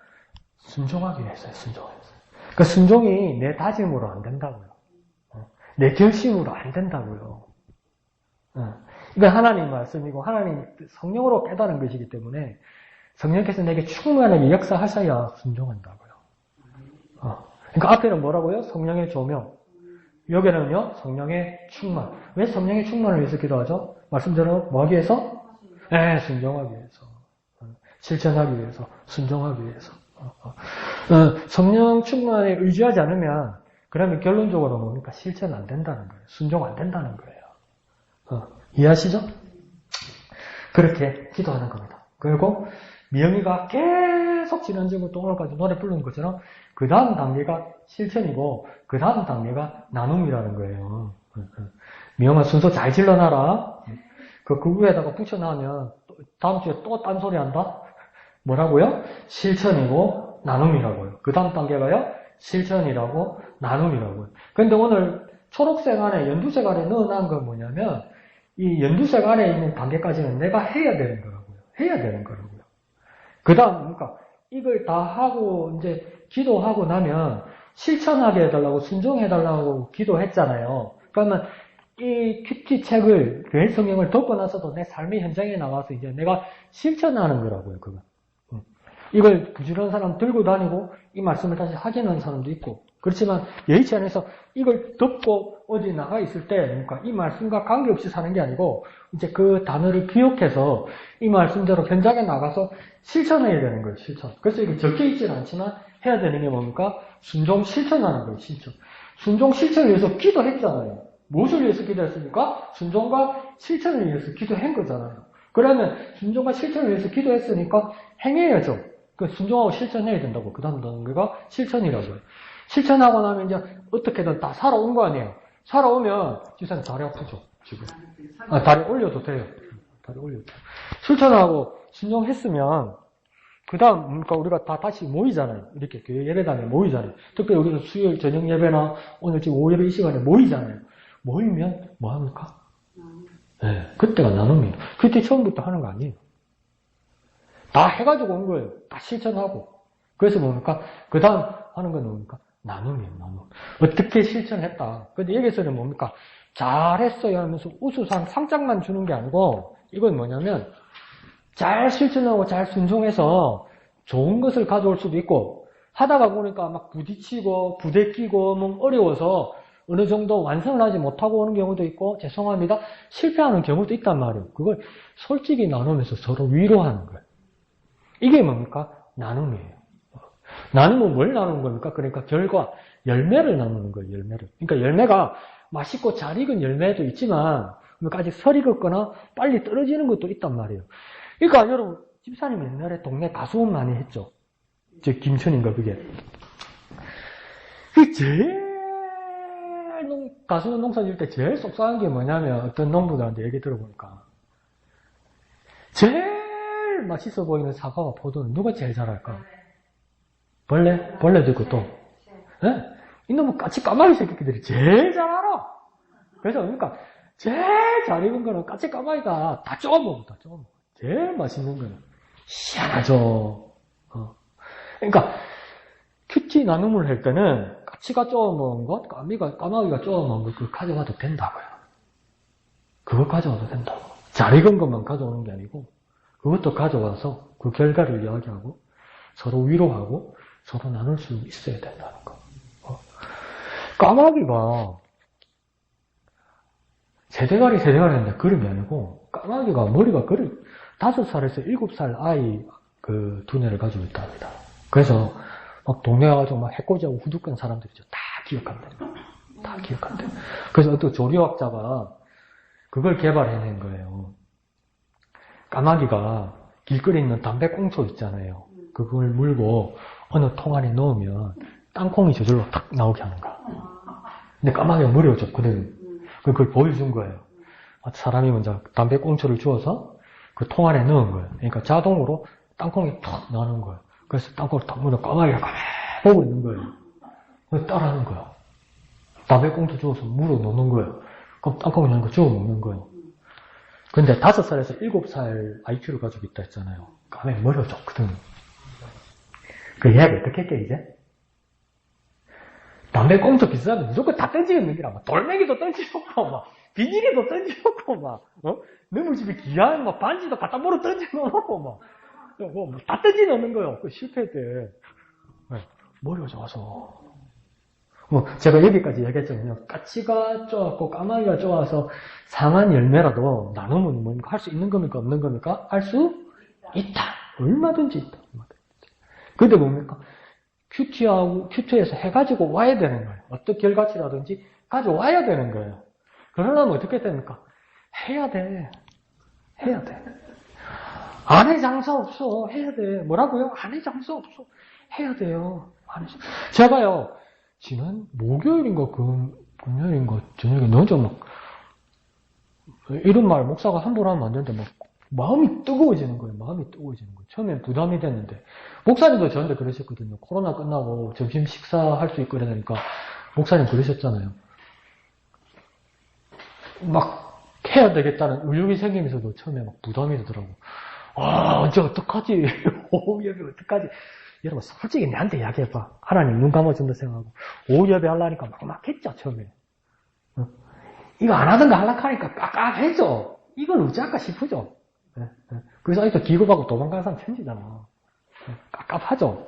순종하기 위해서요. 순종하기 위해서. 그 순종이 내 다짐으로 안 된다고요. 내 결심으로 안 된다고요. 이건 하나님 말씀이고 하나님 성령으로 깨달은 것이기 때문에 성령께서 내게 충만하게 역사하셔야 순종한다고요. 그러니까 앞에는 뭐라고요? 성령의 조명. 여기는요, 성령의 충만. 왜 성령의 충만을 위해서 기도하죠? 말씀대로 뭐 하기 위해서? 네, 순종하기 위해서. 실천하기 위해서. 순종하기 위해서. 성령 충만에 의지하지 않으면 그러면 결론적으로 뭡니까? 실천 안 된다는 거예요. 순종 안 된다는 거예요. 이해하시죠? 그렇게 기도하는 겁니다. 그리고 미영이가 계속 지난주부터 오늘까지 노래 부르는 것처럼 그 다음 단계가 실천이고 그 다음 단계가 나눔이라는 거예요. 미영아 순서 잘 질러놔라. 그 위에다가 붙여놔면 다음 주에 또 딴소리 한다? 뭐라고요? 실천이고 나눔이라고요. 그 다음 단계가요? 실천이라고 나눔이라고요. 그런데 오늘 초록색 안에 연두색 안에 넣어놓은 건 뭐냐면 이 연두색 안에 있는 단계까지는 내가 해야 되는 거라고요. 해야 되는 거라고요. 그 다음 그러니까 이걸 다 하고 이제 기도하고 나면 실천하게 해달라고 순종해달라고 기도했잖아요. 그러면 이 큐티 책을 교회 성경을 덮고 나서도 내 삶의 현장에 나가서 이제 내가 실천하는 거라고요. 그거. 이걸 부지런한 사람 들고 다니고 이 말씀을 다시 확인하는 사람도 있고 그렇지만 여의치 않아서 이걸 덮고 어디 나가 있을 때 그러니까 이 말씀과 관계없이 사는 게 아니고 이제 그 단어를 기억해서 이 말씀대로 현장에 나가서 실천해야 되는 거예요. 실천. 그래서 이게 적혀 있지는 않지만 해야 되는 게 뭡니까? 순종 실천하는 거예요. 실천. 순종 실천을 위해서 기도했잖아요. 무엇을 위해서 기도했습니까? 순종과 실천을 위해서 기도한 거잖아요. 그러면 순종과 실천을 위해서 기도했으니까 행해야죠. 그 순종하고 실천해야 된다고. 그 다음 단계가 실천이라고요. 실천하고 나면 이제 어떻게든 다 살아온 거 아니에요. 살아오면 지사님 다리 아프죠? 지금. 다리 올려도 돼요. 다리 올려도 돼요. 실천하고 순종했으면 그 다음 그러니까 우리가 다 다시 모이잖아요. 이렇게 교회 예배당에 모이잖아요. 특별히 우리는 수요일 저녁 예배나 오늘 지금 오후 예배 이 시간에 모이잖아요. 모이면 뭐 합니까? 네, 그때가 나눔이에요. 그때 처음부터 하는 거 아니에요. 다 해가지고 온 거예요. 다 실천하고. 그래서 뭡니까? 그 다음 하는 건 뭡니까? 나눔이에요, 나눔. 어떻게 실천했다. 근데 여기서는 뭡니까? 잘했어요 하면서 우수상 상장만 주는 게 아니고, 이건 뭐냐면, 잘 실천하고 잘 순종해서 좋은 것을 가져올 수도 있고, 하다가 보니까 막 부딪히고, 부대끼고, 뭐 어려워서 어느 정도 완성을 하지 못하고 오는 경우도 있고, 죄송합니다. 실패하는 경우도 있단 말이에요. 그걸 솔직히 나누면서 서로 위로하는 거예요. 이게 뭡니까? 나눔이에요. 나눔은 뭘 나누는 겁니까? 그러니까 결과, 열매를 나누는 거예요, 열매를. 그러니까 열매가 맛있고 잘 익은 열매도 있지만, 아직 설 익었거나 빨리 떨어지는 것도 있단 말이에요. 그러니까 여러분, 집사님 옛날에 동네 가수원 많이 했죠? 저 김천인가, 그게. 그 제일 가수원 농사 지을 때 제일 속상한 게 뭐냐면, 어떤 농부들한테 얘기 들어보니까, 제일 맛있어 보이는 사과와 포도는 누가 제일 잘할까? 벌레? 벌레도 있고 또. 네? 이놈의 까치 까마귀 새끼들이 제일 잘 알아. 그래서 그러니까 제일 잘 익은 거는 까치 까마귀가 다 쪼먹어, 다 쪼먹어. 제일 맛있는 거는 희한하죠. 그러니까 큐티 나눔을 할 때는 지가 쪼아먹은 것, 까마귀가 쪼아먹은 것, 그거 가져가도 된다고요. 그거 가져가도 된다고. 잘 익은 것만 가져오는 게 아니고, 그것도 가져와서 그 결과를 이야기하고, 서로 위로하고, 서로 나눌 수 있어야 된다는 거. 까마귀가, 세대가리 했는데 그림이 아니고, 까마귀가 머리가 5살에서 7살 아이 그 두뇌를 가지고 있다 합니다. 그래서 막 동네 가가지고 막 해코지하고 후두끈 사람들이죠. 다 기억한대. 다 기억한대. 그래서 어떤 조류학자가 그걸 개발해낸 거예요. 까마귀가 길거리에 있는 담배꽁초 있잖아요. 그걸 물고 어느 통 안에 넣으면 땅콩이 저절로 탁 나오게 하는 거야. 근데 까마귀가 머리가 좋거든. 그걸 보여준 거예요. 사람이 먼저 담배꽁초를 주워서 그 통 안에 넣은 거예요. 그러니까 자동으로 땅콩이 탁 나오는 거예요. 그래서 땅콩을 탁 물어 까마귀가 가만히 보고 있는 거예요. 그래서 따라하는 거예요. 담배꽁초 주워서 물어 넣는 거예요. 그럼 땅콩이 나는 거 주워 먹는 거예요. 근데 5살에서 7살 IQ를 가지고 있다 했잖아요. 까마귀 머리가 좋거든. 그 이야기 어떻게 할게, 이제? 담배꽁초 비싸면 무조건 다 던지는 놈이라, 막 돌멩이도 던지놓고, 막 비닐이도 던지놓고, 막 너무 집에 귀한 막 반지도 갖다 몰아 던지놓고, 막 다 던지놓는 거예요. 그 실패 때. 머리가 좋아서. 제가 여기까지 얘기했잖아요. 까치가 좋았고 까마귀가 좋아서 상한 열매라도 나누면 뭔가 할 수 있는 겁니까? 없는 겁니까? 할 수 있다. 얼마든지 있다. 근데 뭡니까? 큐티에서 해가지고 와야 되는 거예요. 어떤 결과치라든지 가져와야 되는 거예요. 그러려면 어떻게 됩니까? 해야 돼. 해야 돼. 안 해 장사 없어. 해야 돼. 뭐라고요? 안 해 장사 없어. 해야 돼요. 제가요, 지난 목요일인가 금요일인가 저녁에 너무 막 이런 말 목사가 함부로 하면 안 되는데 막 마음이 뜨거워지는 거예요. 마음이 뜨거워지는 거예요. 처음엔 부담이 됐는데 목사님도 저한테 그러셨거든요. 코로나 끝나고 점심 식사할 수 있고 이러니까 목사님 그러셨잖아요. 막 해야 되겠다는 의욕이 생기면서도 처음에 막 부담이 되더라고. 이제 어떡하지? 오후 예배 어떡하지? 여러분 솔직히 내한테 이야기해봐. 하나님 눈 감아준다 생각하고 오후 예배 하려니까 막막했죠 처음에. 이거 안 하던 거 하려고 하니까 깝깝해져. 이걸 어찌할까 싶으죠. 그래서 아직도 기겁하고 도망가는 사람 천지잖아. 깝깝하죠.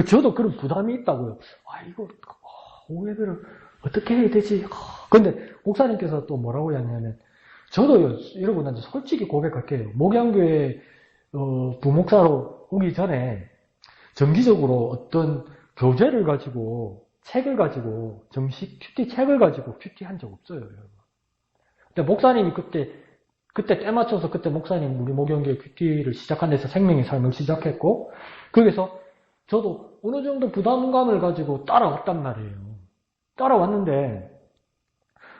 저도 그런 부담이 있다고요. 이거 오후 예배를 어떻게 해야 되지? 근데 목사님께서 또 뭐라고 했냐면 저도요, 여러분한테 솔직히 고백할게요. 목양교회 부목사로 오기 전에 정기적으로 어떤 교재를 가지고 책을 가지고 정식 큐티 책을 가지고 큐티 한 적 없어요, 여러분. 근데 목사님이 그때 때 맞춰서 그때 목사님 우리 목양교회 큐티를 시작한 데서 생명의 삶을 시작했고 거기서 저도 어느 정도 부담감을 가지고 따라왔단 말이에요. 따라왔는데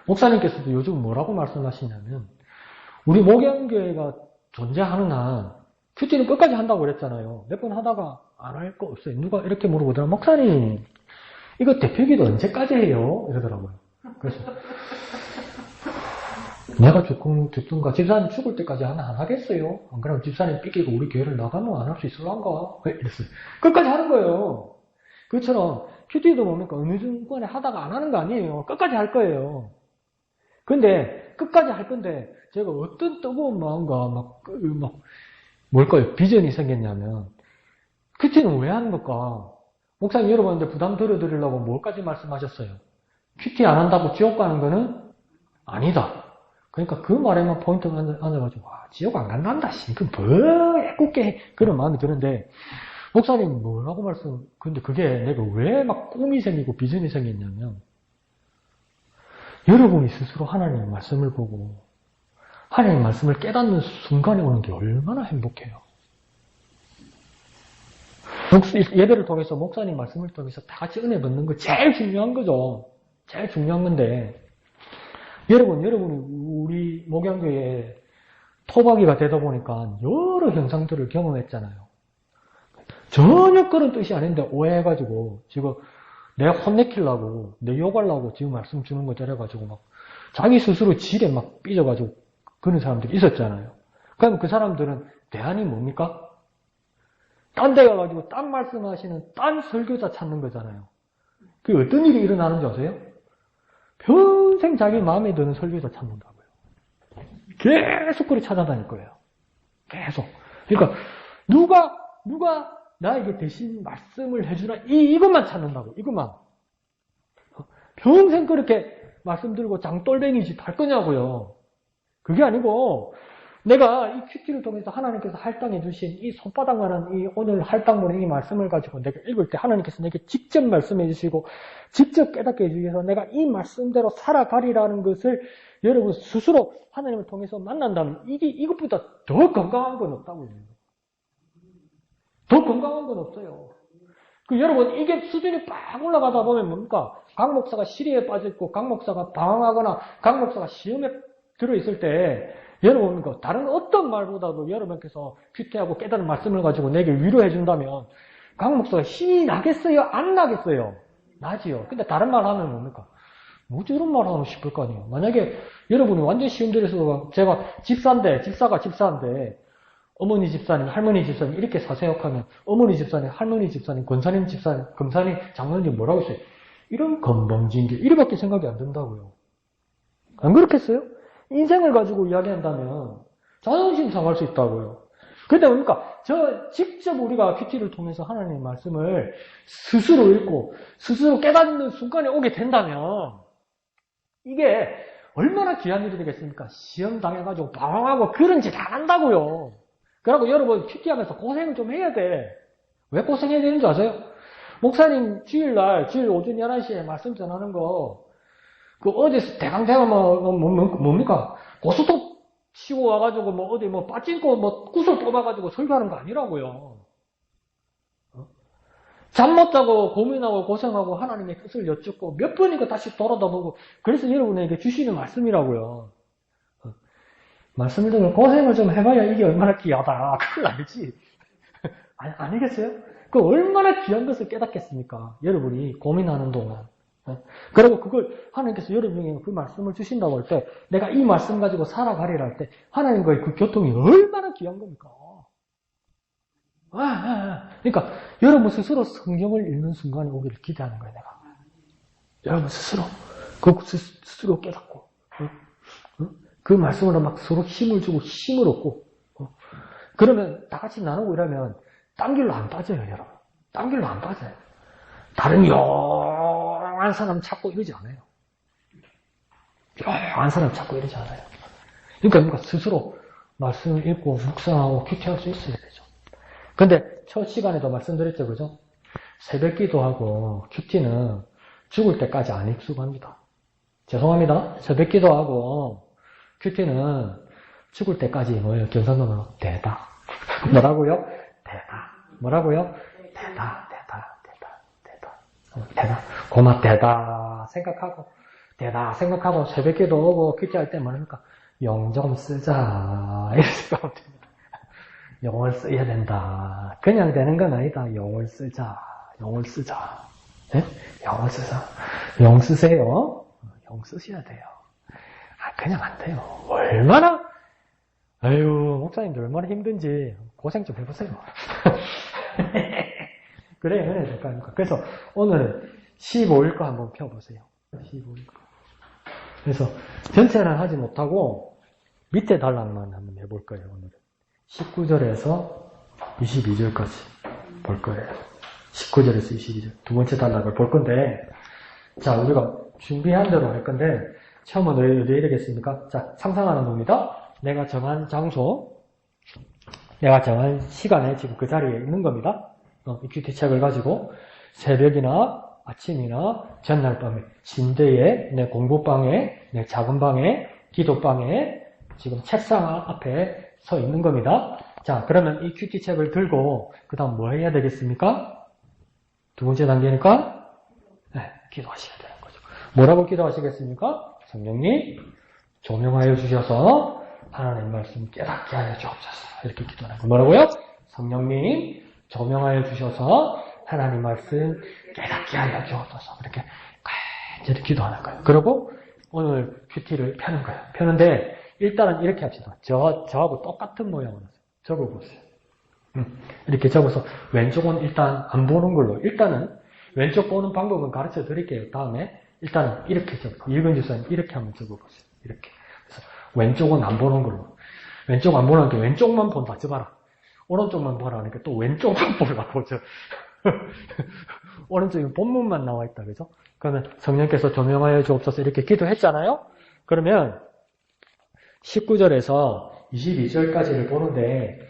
목사님께서도 요즘 뭐라고 말씀하시냐면 우리 목양교회가 존재하는 한 큐티는 끝까지 한다고 그랬잖아요. 몇 번 하다가 안 할 거 없어요. 누가 이렇게 물어보더라. 목사님 이거 대표기도 언제까지 해요? 이러더라고요. 그래서 내가 죽든가 집사님 죽을 때까지 안 하겠어요? 안 그러면 집사님 삐끼고 우리 교회를 나가면 안 할 수 있을란가? 이랬어요. 끝까지 하는 거예요. 그처럼 큐티도 뭡니까? 어느 순간에 하다가 안 하는 거 아니에요. 끝까지 할 거예요. 근데 끝까지 할 건데 제가 어떤 뜨거운 마음과 뭘까요? 비전이 생겼냐면 큐티는 왜 하는 걸까? 목사님 여러분한테 부담 덜어드리려고 뭘까지 말씀하셨어요? 큐티 안 한다고 지옥 가는 거는 아니다. 그러니까 그 말에만 포인트가 앉아가지고 지옥 안 간단다. 그 뭐 애꿎게 그런 마음이 드는데 목사님 뭐라고 근데 그게 내가 왜 막 꿈이 생기고 비전이 생겼냐면 여러분이 스스로 하나님의 말씀을 보고 하나님의 말씀을 깨닫는 순간에 오는 게 얼마나 행복해요. 예배를 통해서 목사님 말씀을 통해서 다 같이 은혜 받는 거 제일 중요한 거죠. 제일 중요한 건데 여러분이 우리 목양교회에 토박이가 되다 보니까 여러 현상들을 경험했잖아요. 전혀 그런 뜻이 아닌데 오해해가지고 지금 내 혼내키려고 내 욕하려고 지금 말씀 주는 거 저래가지고 막 자기 스스로 질에 막 삐져가지고 그런 사람들이 있었잖아요. 그럼 그 사람들은 대안이 뭡니까? 딴 데 가가지고 딴 말씀하시는 딴 설교자 찾는 거잖아요. 그 어떤 일이 일어나는지 아세요? 평생 자기 마음에 드는 설교자 찾는다고요. 계속 그렇게 찾아다닐 거예요. 계속. 그러니까 누가 나에게 대신 말씀을 해주나 이것만 찾는다고. 이것만. 평생 그렇게 말씀 들고 장돌뱅이 짓 할 거냐고요. 그게 아니고 내가 이 큐티를 통해서 하나님께서 할당해 주신 이 손바닥만한 이 오늘 할당문의 이 말씀을 가지고 내가 읽을 때 하나님께서 내게 직접 말씀해 주시고 직접 깨닫게 해주기 위해서 내가 이 말씀대로 살아가리라는 것을 여러분 스스로 하나님을 통해서 만난다면 이것보다 더 건강한 건 없다고요. 더 건강한 건 없어요. 여러분 이게 수준이 빡 올라가다 보면 뭡니까? 강 목사가 시리에 빠져있고 강 목사가 방황하거나 강 목사가 시험에 들어있을 때 여러분 다른 어떤 말보다도 여러분께서 큐티하고 깨달은 말씀을 가지고 내게 위로해 준다면 강 목사가 힘이 나겠어요? 안 나겠어요? 나지요. 근데 다른 말 하면 뭡니까? 뭐 저런 말 하고 싶을 거 아니에요. 만약에 여러분이 완전 시험 들어서 제가 집사가 집사인데 어머니 집사님, 할머니 집사님 이렇게 사세역하면 어머니 집사님, 할머니 집사님, 권사님 집사님, 검사님, 장로님 뭐라고 했어요? 이런 건방진게 이렇게밖에 생각이 안 든다고요. 안 그렇겠어요? 인생을 가지고 이야기한다면 자존심 상할 수 있다고요. 근데 뭡니까? 직접 우리가 큐티를 통해서 하나님의 말씀을 스스로 읽고 스스로 깨닫는 순간에 오게 된다면 이게 얼마나 귀한 일이 되겠습니까? 시험 당해가지고 방황하고 그런 짓 안 한다고요. 그러고 여러분 큐티하면서 고생을 좀 해야 돼. 왜 고생해야 되는 줄 아세요? 목사님 주일 오전 11시에 말씀 전하는 거 어디서 대강대강 뭡니까? 고스톱 치고 와가지고 어디 빠진거 구슬 뽑아가지고 설교하는 거 아니라고요. 잠 못 자고 고민하고 고생하고 하나님의 뜻을 여쭙고 몇 번이고 다시 돌아다보고 그래서 여러분에게 주시는 말씀이라고요. 말씀을 듣고 고생을 좀 해봐야 이게 얼마나 귀하다. 그걸 알지. 아니겠어요? 그 얼마나 귀한 것을 깨닫겠습니까? 여러분이 고민하는 동안. 그리고 그걸 하나님께서 여러분에게 그 말씀을 주신다고 할 때 내가 이 말씀 가지고 살아가리라 할 때 하나님과의 그 교통이 얼마나 귀한 겁니까? 그러니까 여러분 스스로 성경을 읽는 순간에 오기를 기대하는 거예요. 내가. 여러분 스스로 스스로 깨닫고 그 말씀으로 막 서로 힘을 주고 힘을 얻고 그러면 다 같이 나누고 이러면 딴 길로 안 빠져요. 여러분. 딴 길로 안 빠져요. 다른 영한 사람 찾고 이러지 않아요. 영한 사람 찾고 이러지 않아요. 그러니까 스스로 말씀을 읽고 묵상하고 큐티할 수 있어야 되죠. 근데 첫 시간에도 말씀드렸죠. 그죠? 새벽 기도하고 큐티는 죽을 때까지 안 익숙합니다. 죄송합니다. 새벽 기도하고 큐티는 죽을 때까지 뭐예요? 경상도는 대다. 뭐라고요? 대다. 뭐라고요? 대다. 고맙대다 생각하고 새벽 기도 오고 큐티할 때 뭐랍니까? 용 좀 쓰자. 이렇게 생각하면 됩니다. 용을 써야 된다. 그냥 되는 건 아니다. 용을 쓰자. 네? 용을 쓰자. 용 쓰세요. 용 쓰셔야 돼요. 그냥 안 돼요. 얼마나, 목사님들 얼마나 힘든지 고생 좀 해보세요. 그래야 은혜 될 거 아닙니까? 그래서 오늘 15일 거 한번 펴보세요. 15일 거. 그래서 전체는 하지 못하고 밑에 단락만 한번 해볼 거예요, 오늘은. 19절에서 22절까지 볼 거예요. 19절에서 22절. 두 번째 단락을 볼 건데, 자, 우리가 준비한 대로 할 건데, 처음은 어디에 되겠습니까? 자, 상상하는 겁니다. 내가 정한 장소, 내가 정한 시간에 지금 그 자리에 있는 겁니다. 이 큐티 책을 가지고 새벽이나 아침이나 전날 밤에 침대에, 내 공부방에, 내 작은 방에, 기도방에 지금 책상 앞에 서 있는 겁니다. 자, 그러면 이 큐티 책을 들고 그 다음 뭐 해야 되겠습니까? 두 번째 단계니까 기도하셔야 되는 거죠. 뭐라고 기도하시겠습니까? 성령님 조명하여 주셔서 하나님 말씀 깨닫게 하여 주옵소서. 이렇게 기도하는 거. 뭐라고요? 성령님 조명하여 주셔서 하나님 말씀 깨닫게 하여 주옵소서. 이렇게 간절히 기도하는 거예요. 그리고 오늘 큐티를 펴는 거예요. 펴는데 일단은 이렇게 합시다. 저하고 똑같은 모양으로 적어보세요. 이렇게 적어서 왼쪽은 일단 안 보는 걸로 일단은 왼쪽 보는 방법은 가르쳐 드릴게요. 다음에. 일단 이렇게 읽은 주사는 이렇게 한번 적어보세요. 이렇게. 그래서 왼쪽은 안 보는 걸로. 왼쪽 안 보는 게 왼쪽만 본다. 저봐라. 오른쪽만 보라 하니까 또 왼쪽만 보라고. 오른쪽에 본문만 나와 있다. 그죠? 그러면 성령께서 조명하여 주옵소서 이렇게 기도했잖아요? 그러면 19절에서 22절까지를 보는데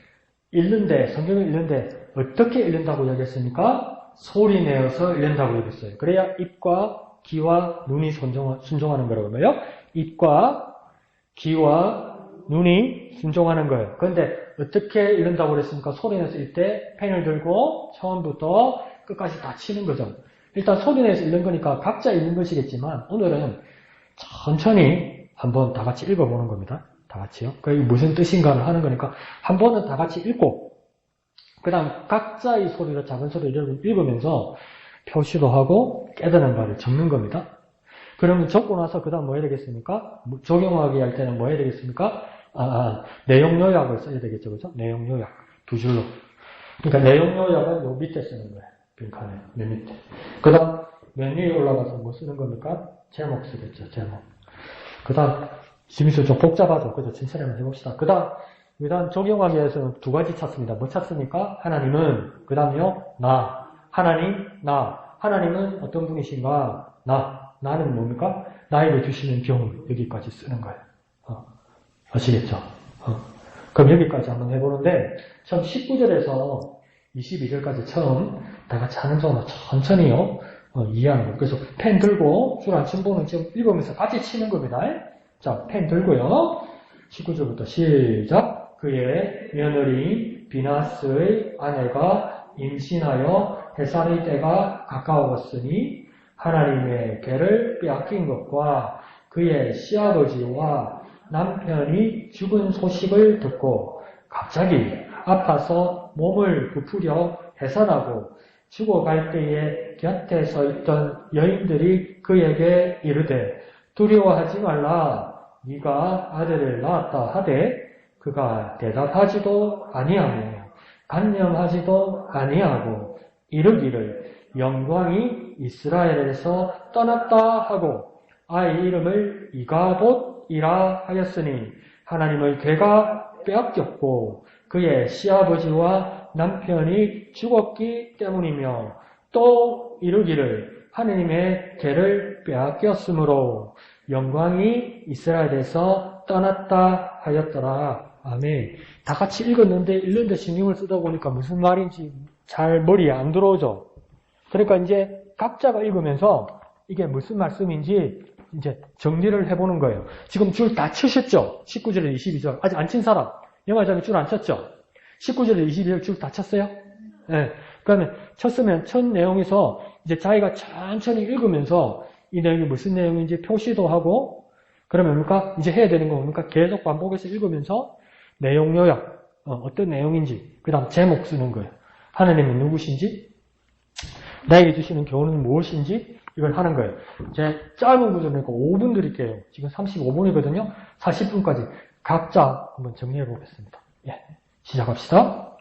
성경을 읽는데 어떻게 읽는다고 얘기했습니까? 소리 내어서 읽는다고 얘기했어요. 그래야 입과 귀와 눈이 순종하는 거라고요. 입과 귀와 눈이 순종하는 거예요. 그런데 어떻게 읽는다고 그랬습니까? 소리 내서 읽을 때 펜을 들고 처음부터 끝까지 다 치는 거죠. 일단 소리 내서 읽는 거니까 각자 읽는 것이겠지만 오늘은 천천히 한번 다 같이 읽어보는 겁니다. 다 같이요. 그게 무슨 뜻인가를 하는 거니까 한 번은 다 같이 읽고 그 다음 각자의 소리로 작은 소리를 읽으면서 표시도 하고 깨닫는 바를 적는 겁니다. 그러면 적고 나서 그 다음 뭐 해야 되겠습니까? 적용하기 할 때는 뭐 해야 되겠습니까? 내용 요약을 써야 되겠죠. 그죠? 내용 요약. 두 줄로. 그러니까 내용 요약은 요 밑에 쓰는 거예요. 빈칸에. 맨 밑에. 그 다음 맨 위에 올라가서 뭐 쓰는 겁니까? 제목 쓰겠죠. 제목. 그 다음 지금 좀 복잡하죠. 그죠? 천천히 한번 해봅시다. 그 다음 적용하기 위해서는 두 가지 찾습니다. 뭐 찾습니까? 하나님은, 그 다음에요, 나. 하나님, 나. 하나님은 어떤 분이신가? 나. 나는 뭡니까? 나에게 주시는 경험. 여기까지 쓰는 거예요. 아시겠죠? 그럼 여기까지 한번 해보는데, 처음 19절에서 22절까지 처음 다 같이 하는 정도 천천히요, 이해하는 거예요. 그래서 펜 들고, 줄 안 친 분은 지금 읽으면서 같이 치는 겁니다. 자, 펜 들고요. 19절부터 시작. 그의 며느리 비나스의 아내가 임신하여 해산의 때가 가까웠으니 하나님의 계를 빼앗긴 것과 그의 시아버지와 남편이 죽은 소식을 듣고 갑자기 아파서 몸을 부풀려 해산하고 죽어갈 때에 곁에 서 있던 여인들이 그에게 이르되 두려워하지 말라. 네가 아들을 낳았다 하되 그가 대답하지도 아니하며 간념하지도 아니하고 이르기를 영광이 이스라엘에서 떠났다 하고 아이 이름을 이가봇이라 하였으니 하나님의 괴가 빼앗겼고 그의 시아버지와 남편이 죽었기 때문이며 또 이르기를 하나님의 괴를 빼앗겼으므로 영광이 이스라엘에서 떠났다 하였더라. 아멘. 다 같이 읽었는데 읽는데 신경을 쓰다 보니까 무슨 말인지 잘 머리에 안 들어오죠. 그러니까 이제 각자가 읽으면서 이게 무슨 말씀인지 이제 정리를 해보는 거예요. 지금 줄 다 치셨죠? 19절에 22절. 아직 안 친 사람. 영화장에 줄 안 쳤죠? 19절에 22절 줄 다 쳤어요? 네. 그러면 쳤으면 첫 내용에서 이제 자기가 천천히 읽으면서 이 내용이 무슨 내용인지 표시도 하고 그러면 뭡니까? 이제 해야 되는 거 뭡니까? 계속 반복해서 읽으면서 내용 요약, 어떤 내용인지 그 다음 제목 쓰는 거예요. 하나님은 누구신지 나에게 주시는 교훈은 무엇인지 이걸 하는 거예요. 제 짧은 구조니까 5분 드릴게요. 지금 35분이거든요. 40분까지 각자 한번 정리해 보겠습니다. 예, 시작합시다.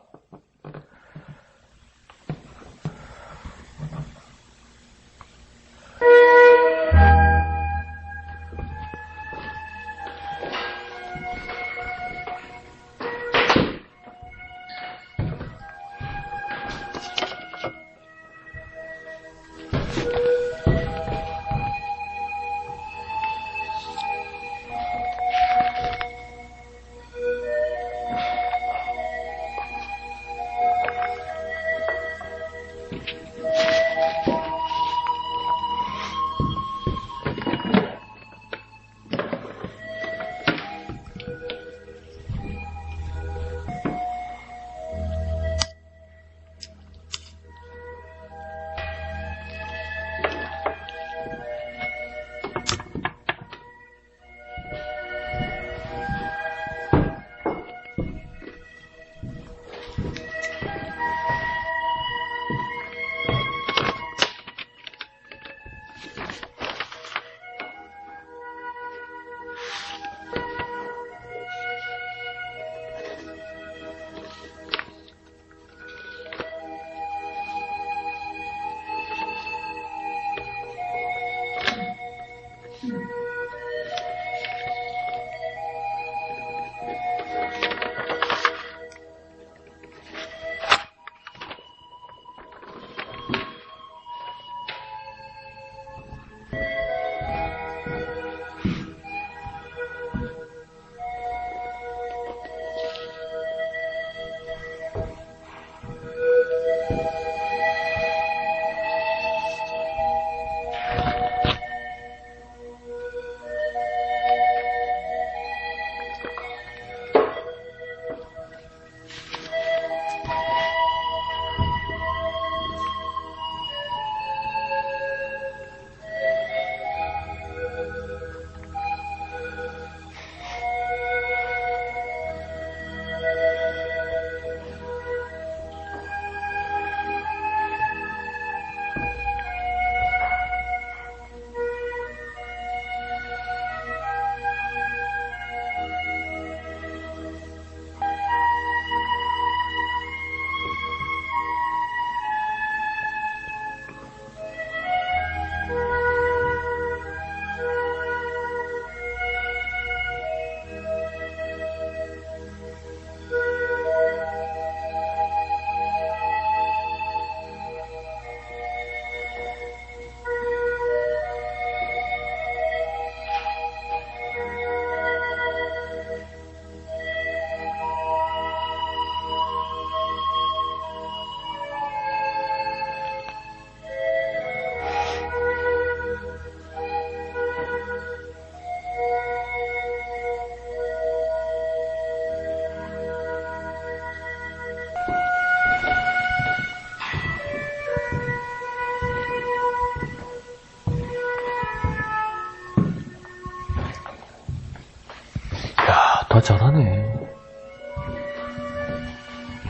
다 잘하네.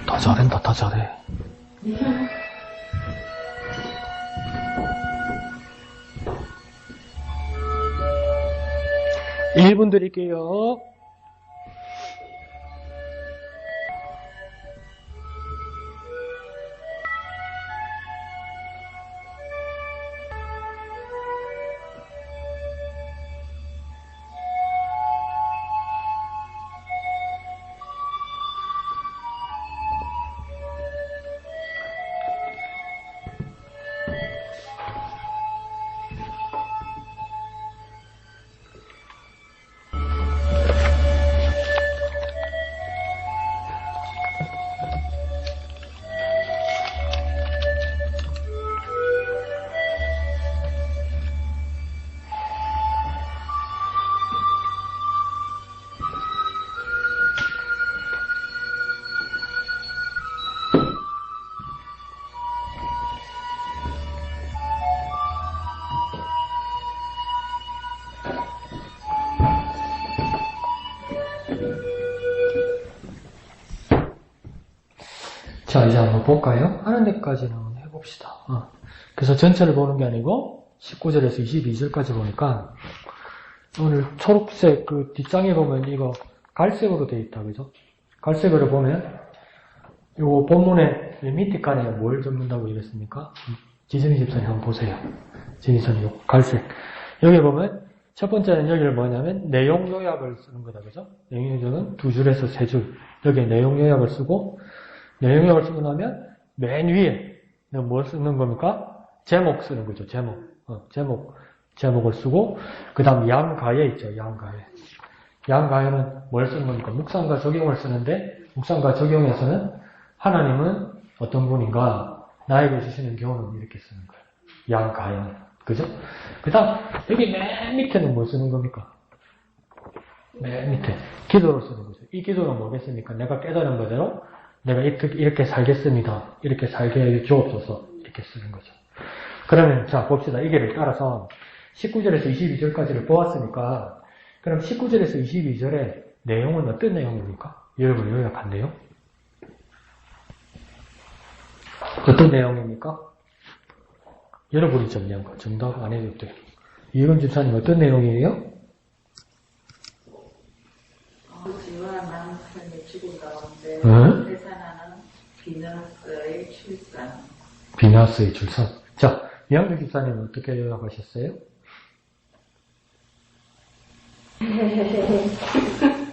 다 잘한다, 다 잘해. 1분 드릴게요. 자, 이제 한번 볼까요? 하는 데까지는 한번 해봅시다. 그래서 전체를 보는 게 아니고 19절에서 22절까지 보니까 오늘 초록색 그 뒷장에 보면 이거 갈색으로 되어 있다, 그죠? 갈색으로 보면 요 본문의 밑에 칸에 뭘 적는다고 이랬습니까? 지선이 집사님 한번 보세요. 지선이 요 갈색. 여기 보면 첫 번째는 여기를 뭐냐면 내용 요약을 쓰는 거다, 그죠? 내용 요약은 2줄에서 3줄. 여기에 내용 요약을 쓰고 내용 요약을 쓰고 나면 맨 위에 뭘 쓰는 겁니까? 제목 쓰는 거죠, 제목. 제목을 쓰고 그 다음 양가에 있죠, 양가에. 양가에는 뭘 쓰는 겁니까? 묵상과 적용을 쓰는데 묵상과 적용에서는 하나님은 어떤 분인가 나에게 주시는 교훈은 이렇게 쓰는 거예요. 양가에는. 그죠? 그 다음 여기 맨 밑에는 뭘 쓰는 겁니까? 맨 밑에 기도로 쓰는 거죠. 이 기도는 뭐겠습니까? 내가 깨달은 거대로 내가 이렇게 살겠습니다. 이렇게 살게 해 주옵소서. 이렇게 쓰는 거죠. 그러면 자 봅시다. 이 길을 따라서 19절에서 22절까지를 보았으니까 그럼 19절에서 22절의 내용은 어떤 내용입니까? 여러분 요약한 내용? 어떤 내용입니까? 여러분이 정리한 거. 정답 안 해도 돼요. 이건 집사님 어떤 내용이에요? 아버지와 남편의 죽음 가운데 응? 회산하는 비너스의 출산. 비나스의 출산. 자, 이양주 집사님은 어떻게 요약하셨어요?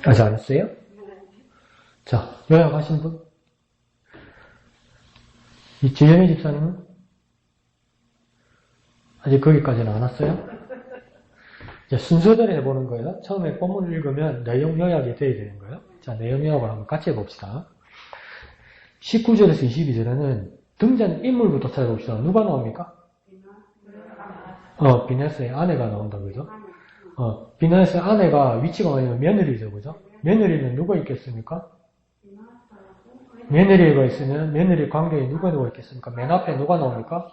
아직 안 했어요? 자, 요약하신 분? 이 지현이 집사님은? 아직 거기까지는 안 왔어요? 이제 순서대로 해보는 거예요. 처음에 본문을 읽으면 내용 요약이 돼야 되는 거예요. 자, 내용 요약을 한번 같이 해봅시다. 19절에서 22절에는 등장 인물부터 찾아봅시다. 누가 나옵니까? 비네스의 아내가 나온다, 그죠? 비네스의 아내가 위치가 뭐냐면 며느리죠, 그죠? 며느리는 누가 있겠습니까? 며느리가 있으면 며느리 관계에 누가 있겠습니까? 맨 앞에 누가 나옵니까?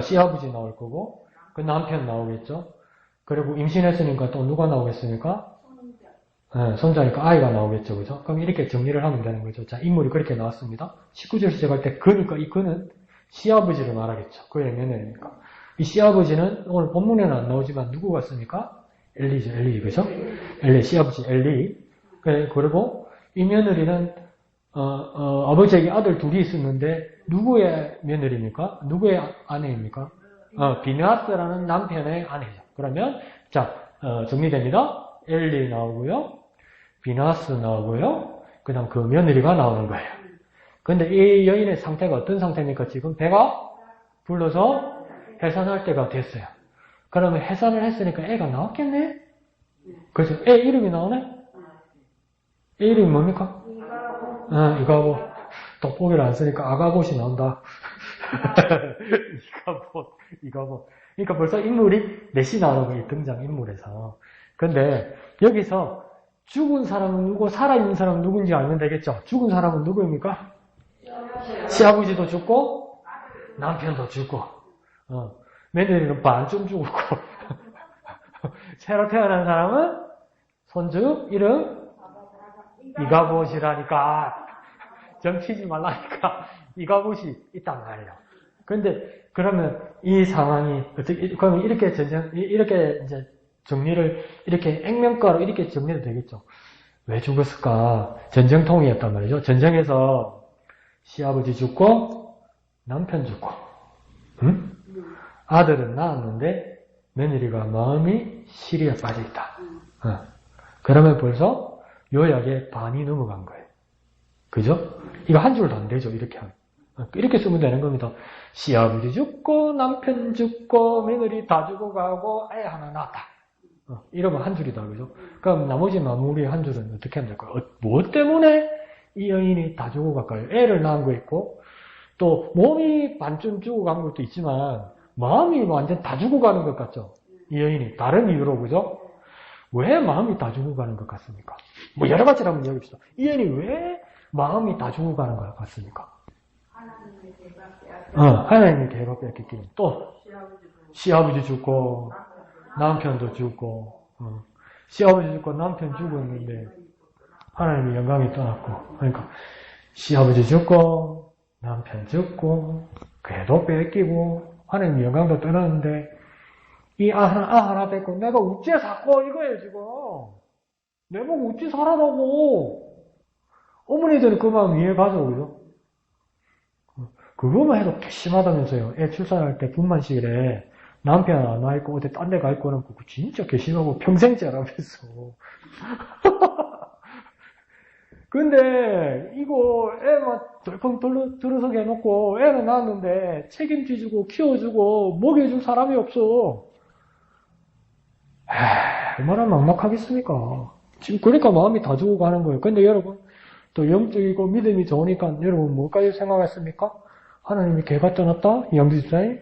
시아버지 나올 거고, 그 남편 나오겠죠? 그리고 임신했으니까 또 누가 나오겠습니까? 손자니까 아이가 나오겠죠, 그죠? 그럼 이렇게 정리를 하면 되는 거죠. 자, 인물이 그렇게 나왔습니다. 19절 시작할 때 그니까 이 그는 시아버지를 말하겠죠. 그의 며느리니까. 이 시아버지는 오늘 본문에는 안 나오지만 누구 같습니까? 엘리죠, 엘리, 그죠? 엘리, 시아버지 엘리. 그리고 이 며느리는 아버지에게 아들 둘이 있었는데 누구의 며느리입니까? 누구의 아내입니까? 비느하스라는 남편의 아내죠. 그러면 자 정리됩니다. 엘리 나오고요. 비느하스 나오고요. 그 다음 그 며느리가 나오는 거예요. 근데 이 여인의 상태가 어떤 상태입니까? 지금 배가 불러서 해산할 때가 됐어요. 그러면 해산을 했으니까 애가 나왔겠네? 그래서 애 이름이 나오네? 애 이름이 뭡니까? 이가봇. 돋보기를 안 쓰니까 아가봇이 나온다. 이가봇. 그러니까 벌써 인물이 넷이 나오는 거예요. 등장 인물에서. 근데 여기서 죽은 사람은 누구, 살아있는 사람은 누군지 알면 되겠죠? 죽은 사람은 누구입니까? 시아버지도 죽고 남편도 죽고 며느리는 반쯤 죽었고 새로 태어난 사람은 손주 이름 이가봇이라니까. 점치지 말라니까. 이가봇이 있단 말이에요. 근데, 그러면 이 상황이, 어떻게, 그러면 이렇게 이렇게 이제 정리를, 이렇게 액면가로 이렇게 정리도 되겠죠. 왜 죽었을까? 전쟁통이었단 말이죠. 전쟁에서 시아버지 죽고, 남편 죽고, 응? 아들은 낳았는데, 며느리가 마음이 시리에 빠져있다. 그러면 벌써 요약의 반이 넘어간 거예요. 그죠? 이거 한 줄도 안 되죠, 이렇게 하면. 이렇게 쓰면 되는 겁니다. 시아버지 죽고, 남편 죽고, 며느리 다 죽어가고, 애 하나 낳았다. 이러면 한 줄이다, 그죠? 그럼 나머지 마무리 한 줄은 어떻게 하면 될까요? 뭐 때문에 이 여인이 다 죽어갈까요? 애를 낳은 거 있고, 또 몸이 반쯤 죽어간 것도 있지만, 마음이 완전 다 죽어가는 것 같죠? 이 여인이. 다른 이유로, 그죠? 왜 마음이 다 죽어가는 것 같습니까? 뭐 여러 가지를 한번 얘기해봅시다. 이 여인이 왜 마음이 다 죽어가는 것 같습니까? 하나님의 계획을 뺏겼기 때문에. 또, 시아버지 죽고, 남편도 죽고, 시아버지 죽고 남편 죽었는데, 하나님의 영광이 떠났고, 그러니까, 시아버지 죽고, 남편 죽고, 그래도 뺏기고, 하나님의 영광도 떠났는데, 이 아 하나 뺏고, 내가 어째 살고 이거예요, 지금. 내 목 어째 살아라고. 어머니들은 그 마음 이해가죠, 그죠? 그거만 해도 괘씸하다면서요. 애 출산할 때 분만실에 남편 안 와 있고 어디 딴 데 가 있고 그러면 그거 진짜 괘씸하고 평생 자라면서. 근데 이거 애만 덜컹 들어서게 해놓고 애는 낳았는데 책임지주고 키워주고 먹여줄 사람이 없어. 얼마나 막막하겠습니까? 지금 그러니까 마음이 다 죽어가는 거예요. 근데 여러분 또 영적이고 믿음이 좋으니까 여러분 뭐까지 생각했습니까? 하나님이 개가 떠났다? 양주 집사님?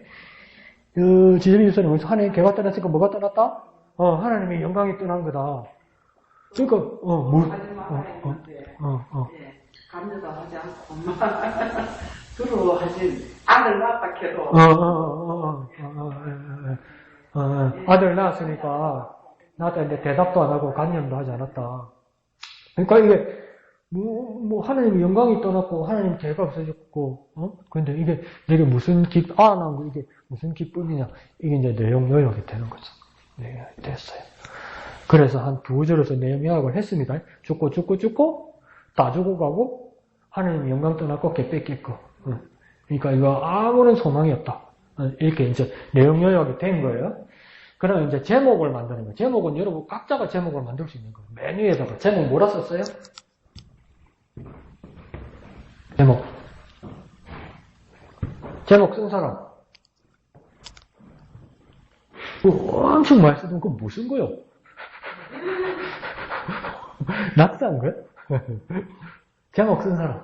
지정이 집사님 어디서 하나님이 개가 떠났으니까 뭐가 떠났다? 하나님의 영광이 떠난 거다. 그러니까 감정도 하지 않고 두려워하진 아들 낳았다 캐도 아들 낳았으니까 낳았다 했는데 대답도 안 하고 간념도 하지 않았다. 그러니까 이게 하나님의 영광이 떠났고 하나님 죄가 없어졌고 근데 이게 내게 무슨 나온 거 이게 무슨 기쁨이냐, 이게 이제 내용 요약이 되는 거죠. 네, 됐어요. 그래서 한 두 줄에서 내용 요약을 했습니다. 죽고 다 죽어가고 하나님의 영광 떠났고 개 뺏겼고. 그러니까 이거 아무런 소망이 없다. 이렇게 이제 내용 요약이 된 거예요. 그럼 이제 제목을 만드는 거예요. 제목은 여러분 각자가 제목을 만들 수 있는 거예요. 맨 위에다가 제목 뭐라 썼어요? 제목 쓴 사람. 엄청 많이 쓰던 건 무슨 거요? 낙서한 거요? 제목 쓴 사람.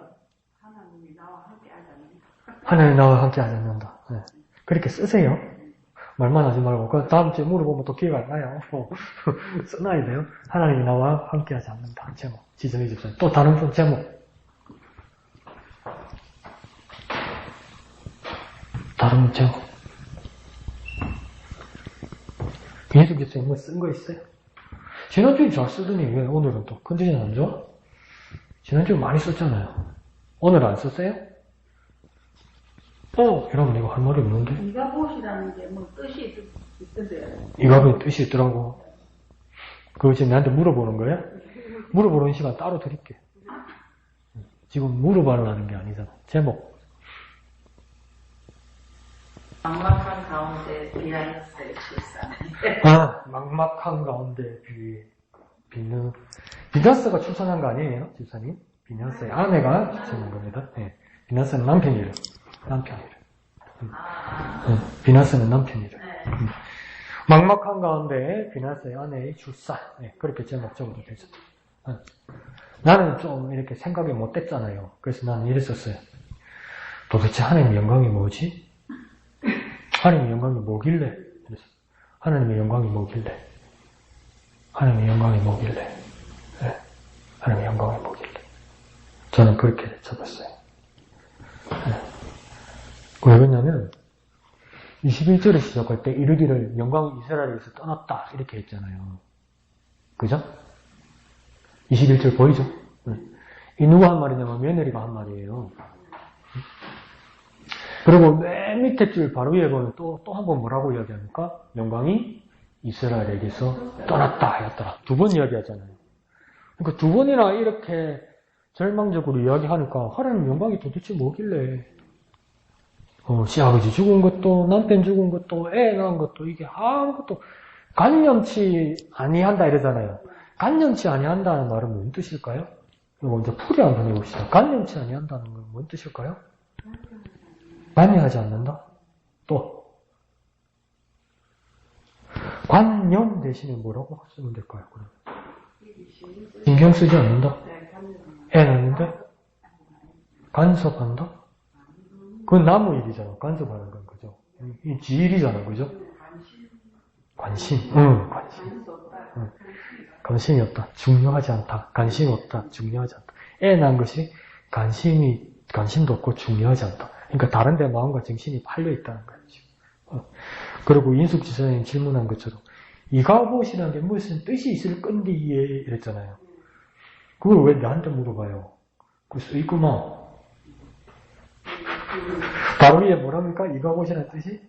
하나님이 나와 함께 하지 않는다. 하나님이 나와 함께 하지 않는다. 네. 그렇게 쓰세요. 말만 하지 말고. 그 다음 주에 물어보면 또 기회가 안 나요. 써놔야 돼요. 하나님이 나와 함께 하지 않는다. 제목. 지정희 집사님. 또 다른 분 제목. 다른 제목. 예수 집사님 뭐 쓴 거 있어요? 지난주에 잘 쓰더니 왜 오늘은 또 컨디션 안 좋아? 지난주에 많이 썼잖아요. 오늘 안 썼어요? 여러분 이거 할 말이 없는데? 이가봇이라는 게 뭐 뜻이 있던데요. 이가봇 뜻이 있더라고. 그거 지금 나한테 물어보는 거야? 물어보는 시간 따로 드릴게. 지금 물어봐라는 게 아니잖아. 제목. 막막한 가운데 비하였어요, 실상. 막막한 가운데 비는 비나스가 출산한 거 아니에요, 집사님? 비나스의 아내가 출산한 겁니다. 네. 비나스는 남편이래요. 비나스는 남편이래요. 막막한 가운데 비나스의 아내의 출산. 네, 그렇게 제목 적어도 되죠. 나는 좀 이렇게 생각이 못됐잖아요. 그래서 나는 이랬었어요. 도대체 하나님의 영광이 뭐지? 하나님의 영광이 뭐길래? 그래서 하나님의 영광이 뭐길래? 하나님의 영광이 뭐길래? 네. 하나님의 영광이 뭐길래? 저는 그렇게 적었어요. 네. 왜 그러냐면 21절에 시작할 때 이르기를 영광이 이스라엘에서 떠났다 이렇게 했잖아요. 그죠? 21절 보이죠? 이 누가 한 말이냐면 며느리가 한 말이에요. 그리고 맨 밑에 줄 바로 위에 보면 또 한 번 뭐라고 이야기합니까? 영광이 이스라엘에게서 떠났다 하였더라. 두 번 이야기하잖아요. 그러니까 두 번이나 이렇게 절망적으로 이야기하니까 하나님 영광이 도대체 뭐길래 시아버지 죽은 것도 남편 죽은 것도 애 낳은 것도 이게 아무것도 간념치 아니한다 이러잖아요. 간념치 아니한다는 말은 뭔 뜻일까요? 이거 먼저 풀이 한번 해봅시다. 간념치 아니한다는 건 뭔 뜻일까요? 관여하지 않는다? 또 관념 대신에 뭐라고 쓰면 될까요? 그럼? 신경 쓰지 않는다? 애 낳는데? 간섭한다? 그건 나무 일이잖아. 간섭하는 건 그죠? 이 지일이잖아. 그죠? 관심. 관심. 관심이 없다. 중요하지 않다. 관심이 없다. 중요하지 않다. 애 낳은 것이 관심도 없고 중요하지 않다. 그러니까 다른 데 마음과 정신이 팔려 있다는 거죠. 그리고 인숙지사님 질문한 것처럼 이가봇이라는 게 무슨 뜻이 있을 건디에 이랬잖아요. 그걸 왜 나한테 물어봐요? 그거 쓰있구만. 바로 위에 뭐랍니까? 이가봇이라는 뜻이?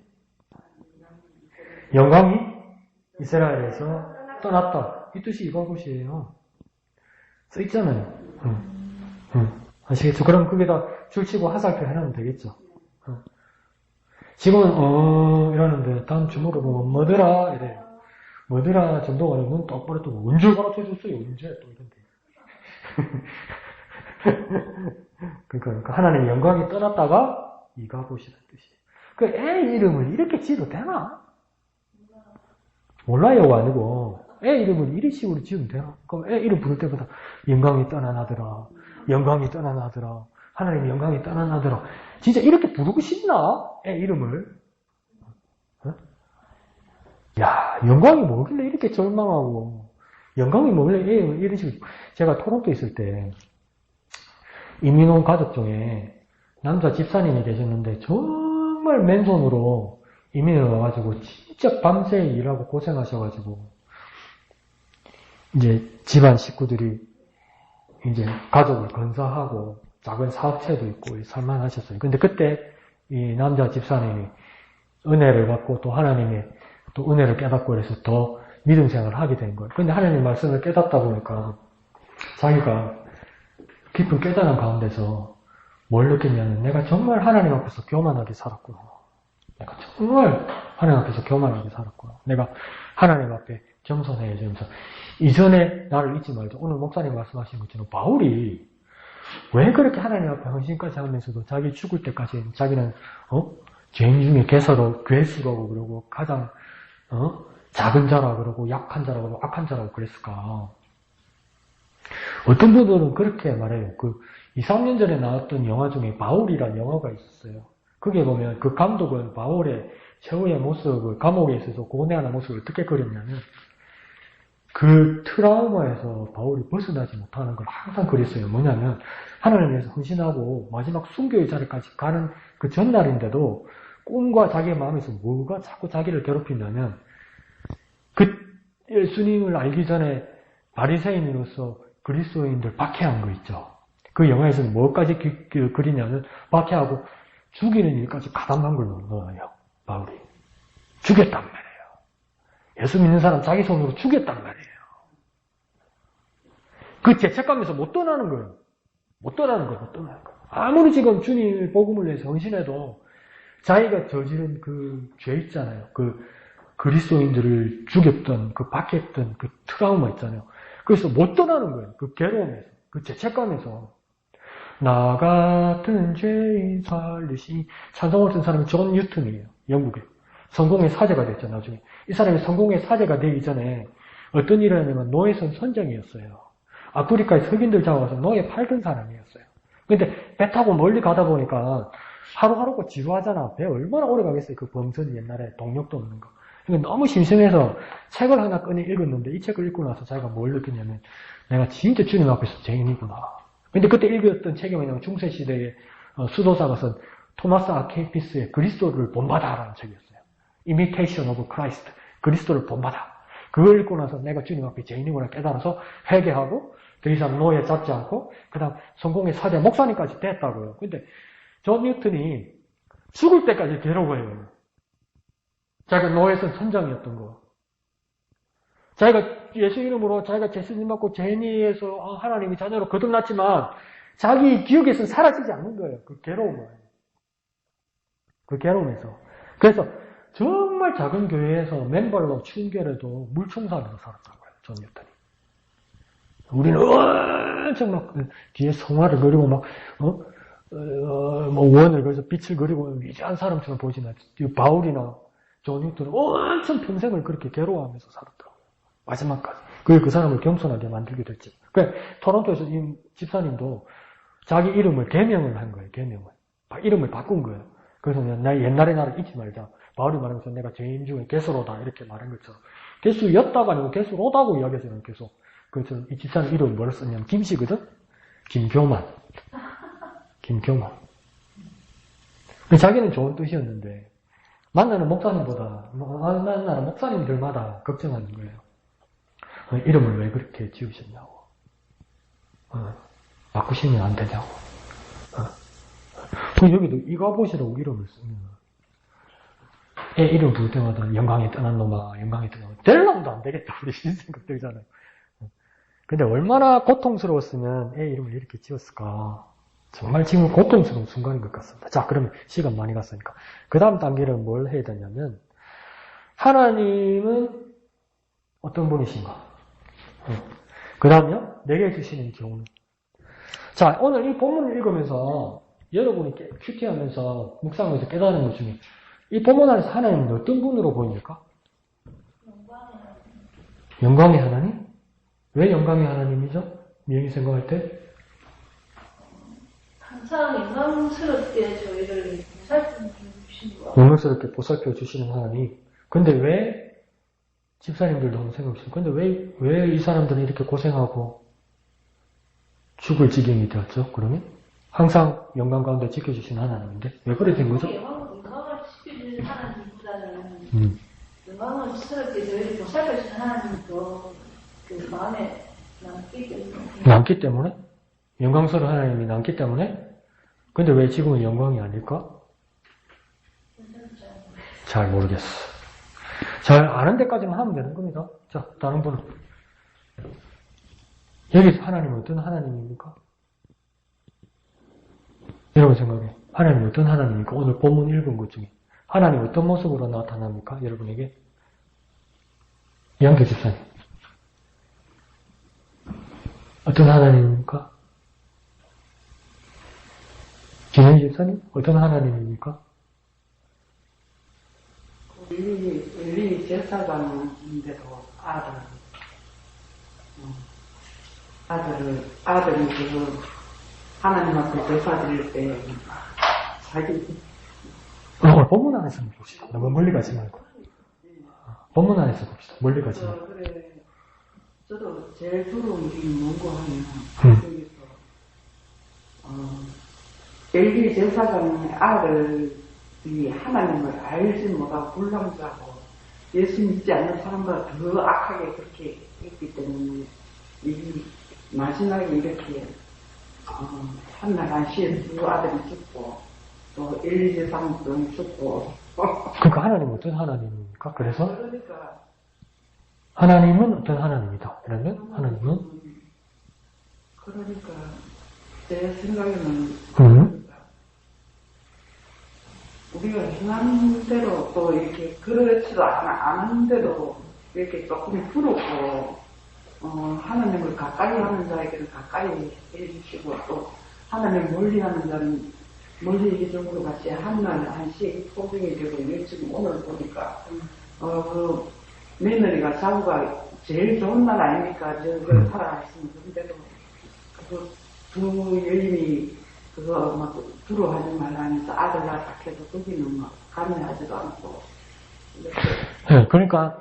영광이 이스라엘에서 떠났다. 이 뜻이 이가봇이에요. 써있잖아요. 아시겠죠? 그럼 거기다 줄치고 하살표 해놓으면 되겠죠. 지금은 이러는데 다음 주먹으로 보면 뭐더라 이래요. 뭐더라 정도가 아니고 눈 똑바로 뜨고 언제 가르쳐줬어요? 언제? 또 이런데. 그러니까 하나님의 영광이 떠났다가 이가봇이라는 뜻이에요. 그 애 이름을 이렇게 지어도 되나? 몰라요가 아니고 애 이름을 이런 식으로 지으면 되나? 그럼 애 이름 부를 때보다 영광이 떠나나더라. 영광이 떠나나더라. 하나님의 영광이 떠나나더라. 진짜 이렇게 부르고 싶나? 애 이름을. 야, 영광이 뭐길래 이렇게 절망하고 영광이 뭐길래 애 이름을 이런 식으로. 제가 토론토 있을 때 이민온 가족 중에 남자 집사님이 계셨는데 정말 맨손으로 이민을 와가지고 진짜 밤새 일하고 고생하셔가지고 이제 집안 식구들이 이제 가족을 건사하고 작은 사업체도 있고 살만하셨어요. 근데 그때 이 남자 집사님이 은혜를 받고 또 하나님의 또 은혜를 깨닫고 그래서 더 믿음 생활을 하게 된 거예요. 근데 하나님 말씀을 깨닫다 보니까 자기가 깊은 깨달음 가운데서 뭘 느꼈냐면 내가 정말 하나님 앞에서 교만하게 살았구나. 내가 정말 하나님 앞에서 교만하게 살았구나. 내가 하나님 앞에 겸손해지면서 이전에 나를 잊지 말자. 오늘 목사님 말씀하신 것처럼 바울이 왜 그렇게 하나님 앞에 헌신까지 하면서도 자기 죽을 때까지 자기는 죄인 중에 괴수라고 그러고 가장 작은 자라 그러고 약한 자라고 그러고 악한 자라고 그랬을까? 어떤 분들은 그렇게 말해요. 2, 3년 전에 나왔던 영화 중에 바울이라는 영화가 있었어요. 거기에 보면 그 감독은 바울의 최후의 모습을 감옥에 있어서 고뇌하는 모습을 어떻게 그렸냐면 그 트라우마에서 바울이 벗어나지 못하는 걸 항상 그랬어요. 뭐냐면 하나님을 위해서 헌신하고 마지막 순교의 자리까지 가는 그 전날인데도 꿈과 자기의 마음에서 뭐가 자꾸 자기를 괴롭히냐면 그 예수님을 알기 전에 바리새인으로서 그리스도인들 박해한 거 있죠. 그 영화에서는 뭐까지 그리냐면 박해하고 죽이는 일까지 가담한 걸 넣어요. 바울이. 죽였단 말이에요. 예수 믿는 사람 자기 손으로 죽였단 말이에요. 그 죄책감에서 못 떠나는 거예요. 못 떠나는 거예요. 아무리 지금 주님의 복음을 위해서 헌신해도 자기가 저지른 그 죄 있잖아요. 그 그리스도인들을 죽였던, 그 박했던 그 트라우마 있잖아요. 그래서 못 떠나는 거예요. 그 괴로움에서, 그 죄책감에서. 나 같은 죄인 살리시. 찬송을 쓴 사람이 존 뉴턴이에요. 영국에. 성공의 사제가 됐죠, 나중에. 이 사람이 성공의 사제가 되기 전에 어떤 일을 하냐면 노예선 선장이었어요. 아프리카에 흑인들 잡아와서 노예 팔던 사람이었어요. 근데 배 타고 멀리 가다 보니까 하루하루가 지루하잖아. 배 얼마나 오래 가겠어요. 그 범선 옛날에 동력도 없는 거. 그러니까 너무 심심해서 책을 하나 꺼내 읽었는데 이 책을 읽고 나서 자기가 뭘 느꼈냐면 내가 진짜 주님 앞에서 죄인이구나. 근데 그때 읽었던 책이 뭐냐면 중세시대의 수도사가 쓴 토마스 아케이피스의 그리스도를 본받아라는 책이었어요. Imitation of Christ. 그리스도를 본받아. 그걸 읽고 나서 내가 주님 앞에 죄인이구나 깨달아서 회개하고 더 이상 노예 잡지 않고, 그 다음 성공의 사대 목사님까지 됐다고요. 근데 존 뉴턴이 죽을 때까지 괴로워해요. 자기가 노예선 선장이었던 거. 자기가 예수 이름으로 자기가 예수님 받고 제니에서 하나님이 자녀로 거듭났지만 자기 기억에서는 사라지지 않는 거예요. 그 괴로움을. 그 괴로움에서. 그래서 정말 작은 교회에서 맨발로 추운결에도 물총살로 살았다고요. 존 뉴턴이. 우리는 엄청 막 뒤에 성화를 그리고 막 뭐 원을 그려서 빛을 그리고 위대한 사람처럼 보이지만 바울이나 존 뉴턴은 엄청 평생을 그렇게 괴로워하면서 살았더라고요. 마지막까지. 그게 그 사람을 겸손하게 만들게 됐지. 그래, 토론토에서 이 집사님도 자기 이름을 개명을 한 거예요. 개명을. 이름을 바꾼 거예요. 그래서 나 옛날의 나를 잊지 말자. 바울이 말하면서 내가 죄인 중에 개수로다 이렇게 말한 것처럼 개수였다가 아니고 개수로다고 이야기하잖아요. 계속. 그래서 이 집사님 이름을 뭐를 썼냐면 김씨거든? 김교만. 김교만. 자기는 좋은 뜻이었는데 만나는 목사님보다 만나는 목사님들마다 걱정하는 거예요. 이름을 왜 그렇게 지으셨냐고. 바꾸시면 안 되냐고. 그럼 여기도 이가봇이라고 이름을 쓰면 애 이름 부를 때마다 영광에 떠난 놈아, 영광에 떠난 놈아. 될 놈도 안 되겠다. 우리 생각 들잖아요. 근데 얼마나 고통스러웠으면 애 이름을 이렇게 지었을까. 정말 지금 고통스러운 순간인 것 같습니다. 자, 그러면 시간 많이 갔으니까. 그 다음 단계는 뭘 해야 되냐면, 하나님은 어떤 분이신가? 그 다음요, 내게 주시는 교훈. 자, 오늘 이 본문을 읽으면서 여러분이 큐티하면서 묵상하면서 깨달은 것 중에 이 본문 안에서 하나님은 어떤 분으로 보입니까? 영광의 하나님? 왜 영광의 하나님이죠? 미영이 생각할 때? 항상 영광스럽게 저희를 보살펴 주시는 거. 영광스럽게 보살펴 주시는 하나님. 근데 왜 집사님들도 한번 생각해 보세요. 근데 왜 이 사람들은 이렇게 고생하고 죽을 지경이 되었죠? 그러면? 항상 영광 가운데 지켜주시는 하나님인데 왜 그래 된 거죠? 영광을 지켜주는 하나님보다는 영광을 스럽게 저희를 보살펴 주시는 하나님이 더 그 마음에 남기 때문에. 남기 때문에? 영광스러운 하나님이 남기 때문에? 근데 왜 지금은 영광이 아닐까? 잘 모르겠어. 잘 아는 데까지만 하면 되는 겁니다. 자, 다른 분은. 여기서 하나님은 어떤 하나님입니까? 여러분 생각에 하나님은 어떤 하나님입니까? 오늘 본문 읽은 것 중에 하나님 어떤 모습으로 나타납니까? 여러분에게? 이한계 집사님 어떤 하나님입니까? 김현희 집사님 어떤 하나님입니까? 엘리 제사장인데도 아들이 그 하나님 앞에 제사 드릴 때 자기 오늘 본문 안에서 봅시다. 너무 멀리 가지 말고. 본문 안에서 봅시다. 멀리 가지 말고. 그래 저도 제일 두려운 게 뭔고 하면 여기서 엘리 제사장의 아들이 하나님을 알지 못하고 불량자고 예수 믿지 않는 사람보다 더 악하게 그렇게 했기 때문에 이 마지막에 이렇게 한날 한시에 두 아들이 죽고 또 엘리 제사장도 죽고 그러니까 하나님은 어떤 하나님입니까? 그래서 그러니까 하나님은 어떤 하나님이다. 그러면 하나님은 그러니까 제 생각에는 우리가 행하는 대로 또 이렇게 그렇지도 않은데도 이렇게 조금 부럽고 하나님을 가까이 하는 자에게는 가까이 해주시고 또 하나님 멀리 하는 자는 멀리 이쪽으로 같이 한날 한시에 포경이 되고 지금 오늘 보니까 그 며느리가 자구가 제일 좋은 날 아닙니까? 저걸 살아있으면 그런데도 두 여인이 그거 막 두려워하지 말라면서 아들 낳았다 해도 거기는 막 감내하지도 않고 네, 그러니까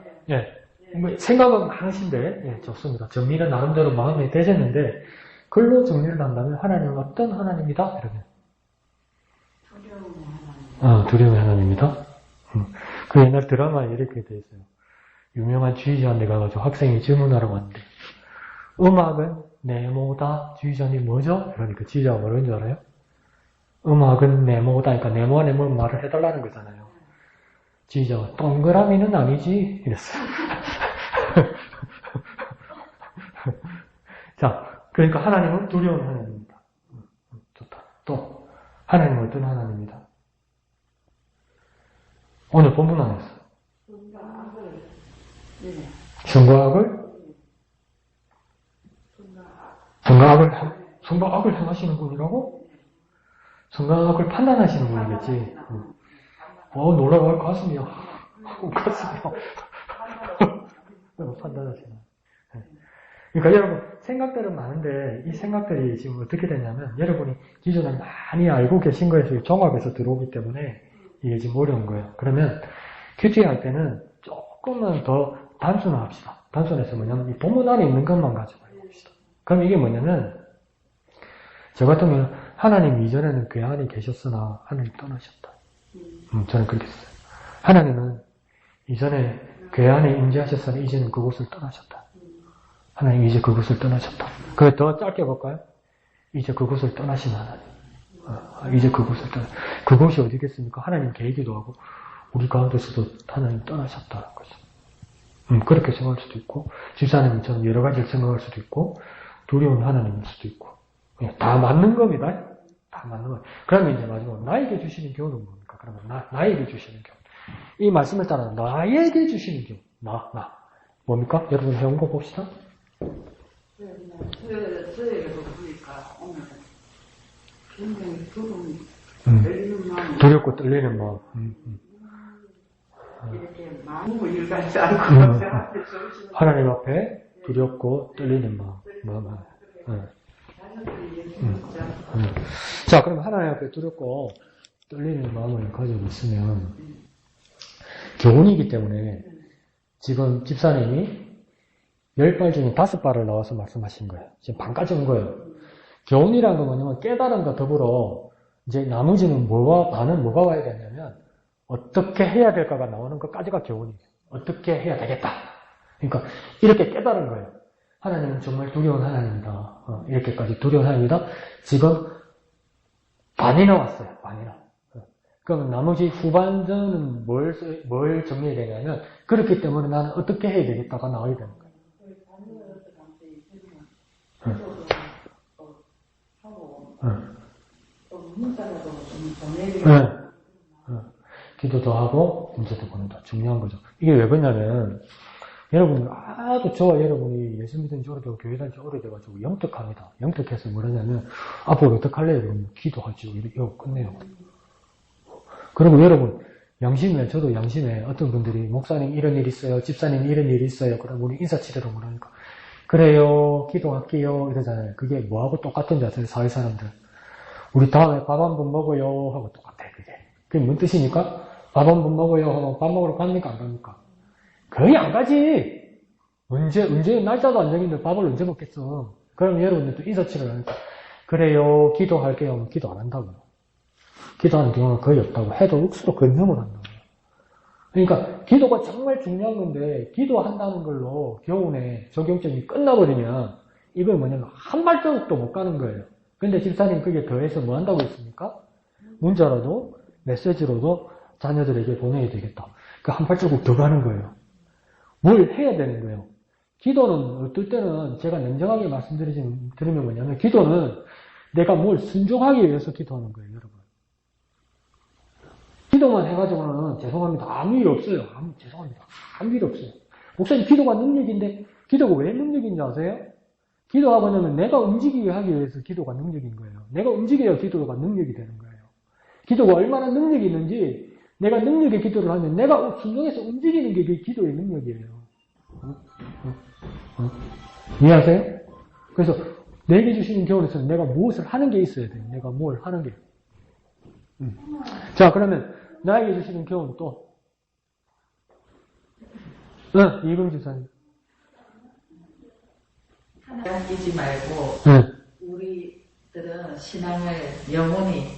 뭐 생각은 많으신데 좋습니다. 정리는 나름대로 마음에 되셨는데 글로 정리를 한다면 하나님은 어떤 하나님이다? 이러면 두려움의 하나님이다. 그 옛날 드라마에 이렇게 돼 있어요. 유명한 주의자한테 가가지고 학생이 질문하러 왔는데 음악은 네모다. 주의전이 뭐죠? 그러니까 지휘자가 뭐라는 줄 알아요? 음악은 네모다. 그러니까 네모가 말을 해달라는 거잖아요. 지휘자가 동그라미는 아니지. 이랬어요. 자, 그러니까 하나님은 두려운 하나님입니다. 좋다. 또 하나님은 어떤 하나님입니다. 오늘 본문 안에서 선과악을 행하시는 분이라고? 선과악을 판단하시는 분이겠지. 놀라워. 가슴이야. 판단하시는. 그러니까 여러분, 생각들은 많은데, 이 생각들이 지금 어떻게 되냐면, 여러분이 기존에 많이 알고 계신 거에서 종합해서 들어오기 때문에, 이게 지금 어려운 거예요. 그러면, 큐티할 때는 조금만 더 단순화합시다. 단순해서 뭐냐면, 이 본문 안에 있는 것만 가지고 해봅시다. 그럼 이게 뭐냐면, 저 같은 경우는 하나님 이전에는 그 안에 계셨으나, 하나님 떠나셨다. 저는 그렇게 했어요. 하나님은 이전에 그 안에 임재하셨으나, 이제는 그곳을 떠나셨다. 하나님 이제 그곳을 떠나셨다. 그걸 더 짧게 볼까요? 이제 그곳을 떠나신 하나님. 이제 그곳을 그곳이 어디겠습니까? 하나님 계획이기도 하고 우리 가운데서도 하나님 떠나셨다는 거죠. 그렇게 생각할 수도 있고 집사님처럼 여러 가지를 생각할 수도 있고 두려운 하나님일 수도 있고 다 맞는 겁니다. 다 맞는 거예요. 그러면 이제 마지막으로 나에게 주시는 교훈은 뭡니까? 그러면 나에게 주시는 교훈. 이 말씀을 따라 나에게 주시는 교훈. 뭡니까? 여러분 해온 거 봅시다. 저에게도 보니까 오늘 굉장히 떨리는 마음. 두렵고 떨리는 마음. 이렇게 마음을 일관치 않고 하나님 앞에 두렵고 떨리는 마음. 자, 그럼 하나님 앞에 두렵고 떨리는 마음을 가지고 있으면 교훈이기 때문에 지금 집사님이 10발 중에 5발을 나와서 말씀하신 거예요. 지금 반까지 온 거예요. 교훈이라는 건 뭐냐면 깨달음과 더불어 이제 나머지는 반은 뭐가 와야 되냐면 어떻게 해야 될까가 나오는 것까지가 교훈이에요. 어떻게 해야 되겠다. 그러니까 이렇게 깨달은 거예요. 하나님은 정말 두려운 하나님이다. 이렇게까지 두려운 하나님이다. 지금 반이 나왔어요. 반이나. 그럼 나머지 후반전은 뭘 정리해야 되냐면 그렇기 때문에 나는 어떻게 해야 되겠다가 나와야 되는 거예요. 기도도 하고 문제도 보낸다. 중요한 거죠. 이게 왜 그러냐면 여러분 저와 여러분이 예수 믿은 지 오래되고 교회 다닌 지 오래돼가지고 영특합니다. 영특해서 뭐라냐면 앞으로 어떡할래요? 그러면 기도하죠. 이거 끝내요. 그리고 여러분 양심에 저도 양심에 어떤 분들이 목사님 이런 일 있어요. 집사님 이런 일 있어요. 그럼 우리 인사치레로 뭐라니까 그래요. 기도할게요. 이러잖아요. 그게 뭐하고 똑같은 줄 아세요? 사회 사람들. 우리 다음에 밥 한 번 먹어요. 하고 똑같아. 그게 뭔 뜻이니까? 밥 한 번 먹어요. 하고 밥 먹으러 갑니까? 안 갑니까? 거의 안 가지. 언제 날짜도 안 정했는데 밥을 언제 먹겠어. 그럼 여러분들도 인사치레를 하니까 그래요. 기도할게요. 하면 기도 안 한다고요. 기도하는 경우가 거의 없다고 해도 억수로 건성을 한다고요. 그러니까 기도가 정말 중요한 건데 기도한다는 걸로 교훈의 적용점이 끝나버리면 이건 뭐냐면 한 발자국도 못 가는 거예요. 근데 집사님 그게 더해서 뭐 한다고 했습니까? 문자로도 메시지로도 자녀들에게 보내야 되겠다. 그 한 발자국 더 가는 거예요. 뭘 해야 되는 거예요. 기도는 어떨 때는 제가 냉정하게 말씀드리면 뭐냐면 기도는 내가 뭘 순종하기 위해서 기도하는 거예요. 여러분. 기도만 해가지고는 죄송합니다. 아무 일 없어요. 죄송합니다. 아무 일 없어요. 목사님 기도가 능력인데 기도가 왜 능력인지 아세요? 기도하고 나면 내가 움직이게 하기 위해서 기도가 능력인 거예요. 내가 움직여야 기도가 능력이 되는 거예요. 기도가 얼마나 능력이 있는지 내가 능력의 기도를 하면 내가 순종해서 움직이는 게 그 기도의 능력이에요. 이해하세요? 그래서 내게 주시는 교훈에서는 내가 무엇을 하는 게 있어야 돼요. 내가 뭘 하는 게. 자, 그러면 나에게 주시는 교훈 또. 이금 집사님. 하나님 잊지 말고 우리들은 신앙을 영원히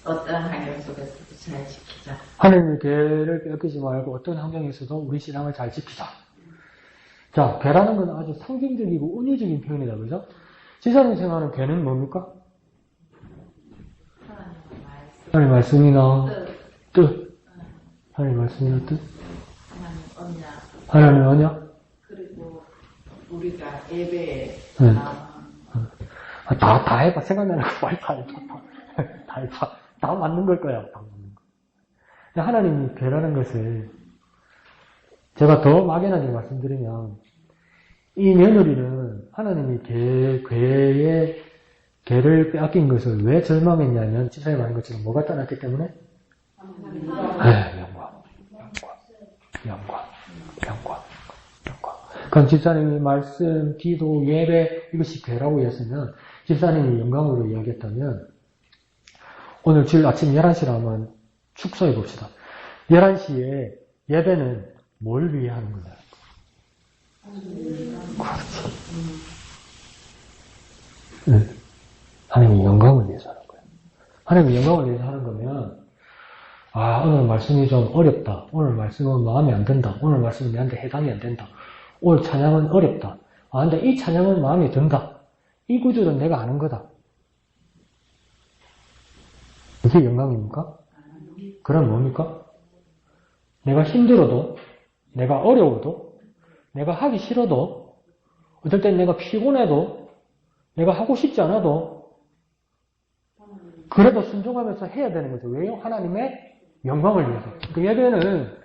어떤 환경 속에서도 잘 지키자. 하나님의 계를 뺏기지 말고 어떤 환경에서도 우리 신앙을 잘 지키자. 자, 괴라는 건 아주 상징적이고 은유적인 표현이다. 그죠? 지사님 생각하는 괴는 뭡니까? 하나님 말씀이나 뜻. 하나님 말씀이나 뜻. 하나님 언약. 하나님 언약. 그리고 우리가 예배에 네. 나오는 다 해봐. 생각나는 거 빨리 다 해봐. 다 해봐. 다 맞는 걸 거야. 다 맞는 거. 하나님이 괴라는 것을 제가 더 막연하게 말씀드리면 이 며느리는 하나님이 괴를 빼앗긴 것을 왜 절망했냐면 지사에 말한 것처럼 뭐가 떠났기 때문에? 영광. 그럼 집사님이 말씀, 기도, 예배 이것이 괴라고 했으면 집사님이 영광으로 이야기했다면 오늘 주일 아침 11시로 한번 축소해 봅시다. 11시에 예배는 뭘 위해 하는 거냐? 그렇지. 하나님의 영광을 위해서 하는 거예요. 하나님의 영광을 위해서 하는 거면 오늘 말씀이 좀 어렵다. 오늘 말씀은 마음에 안 든다. 오늘 말씀은 내한테 해당이 안 된다. 오늘 찬양은 어렵다. 근데 이 찬양은 마음에 든다. 이 구절은 내가 아는 거다. 이게 영광입니까? 그럼 뭡니까? 내가 힘들어도, 내가 어려워도, 내가 하기 싫어도, 어떨 땐 내가 피곤해도, 내가 하고 싶지 않아도, 그래도 순종하면서 해야 되는 거죠. 왜요? 하나님의 영광을 위해서. 그 예배는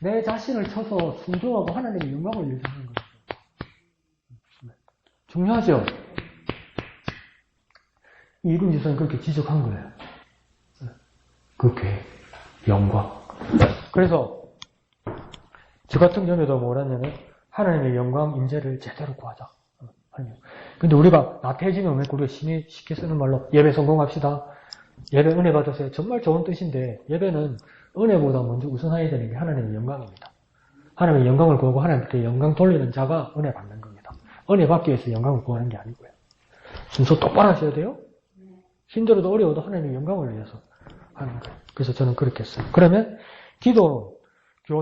내 자신을 쳐서 순종하고 하나님의 영광을 위해서 하는 거죠. 중요하죠? 이군 지사는 그렇게 지적한 거예요. 그 괴, 영광. 그래서 저 같은 경우에도 뭐라냐면 하나님의 영광 임재를 제대로 구하자. 근데 우리가 나태해지면 왜 우리가 쉽게 쓰는 말로 예배 성공합시다. 예배 은혜 받으세요. 정말 좋은 뜻인데 예배는 은혜보다 먼저 우선해야 되는 게 하나님의 영광입니다. 하나님의 영광을 구하고 하나님께 영광 돌리는 자가 은혜 받는 겁니다. 은혜 받기 위해서 영광을 구하는 게 아니고요. 순서 똑바로 하셔야 돼요. 힘들어도 어려워도 하나님의 영광을 위해서 하는 거예요. 그래서 저는 그렇게 했어요. 그러면 기도,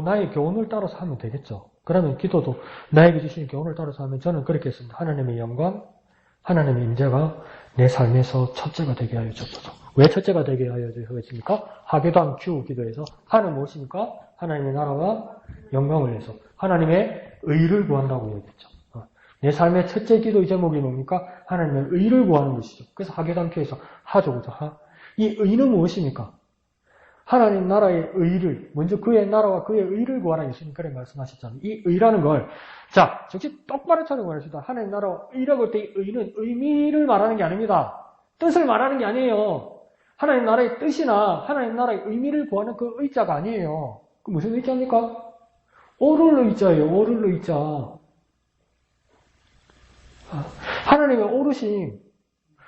나의 교훈을 따라서 하면 되겠죠. 그러면 기도도 나에게 주신 교훈을 따라서 하면 저는 그렇게 했습니다. 하나님의 영광, 하나님의 임재가 내 삶에서 첫째가 되게 하여 주옵소서. 왜 첫째가 되게 하여 주십니까? 하계단 Q 기도에서 하는 무엇입니까? 하나님의 나라와 영광을 위해서 하나님의 의를 구한다고 얘기했죠. 내 삶의 첫째 기도의 제목이 뭡니까? 하나님의 의를 구하는 것이죠. 그래서 하계단 Q에서 하죠. 이 의는 무엇입니까? 하나님 나라의 의를, 먼저 그의 나라와 그의 의를 구하라 예수님 그렇게 말씀하셨잖아요. 이 의라는 걸, 자, 정신 똑바로 차리고 말합시다. 하나님 나라와 의라고 할 때 이 의는 의미를 말하는 게 아닙니다. 뜻을 말하는 게 아니에요. 하나님 나라의 뜻이나 하나님 나라의 의미를 구하는 그 의자가 아니에요. 그 무슨 의자입니까? 오를 의자예요. 오를 의자. 하나님의 오르심,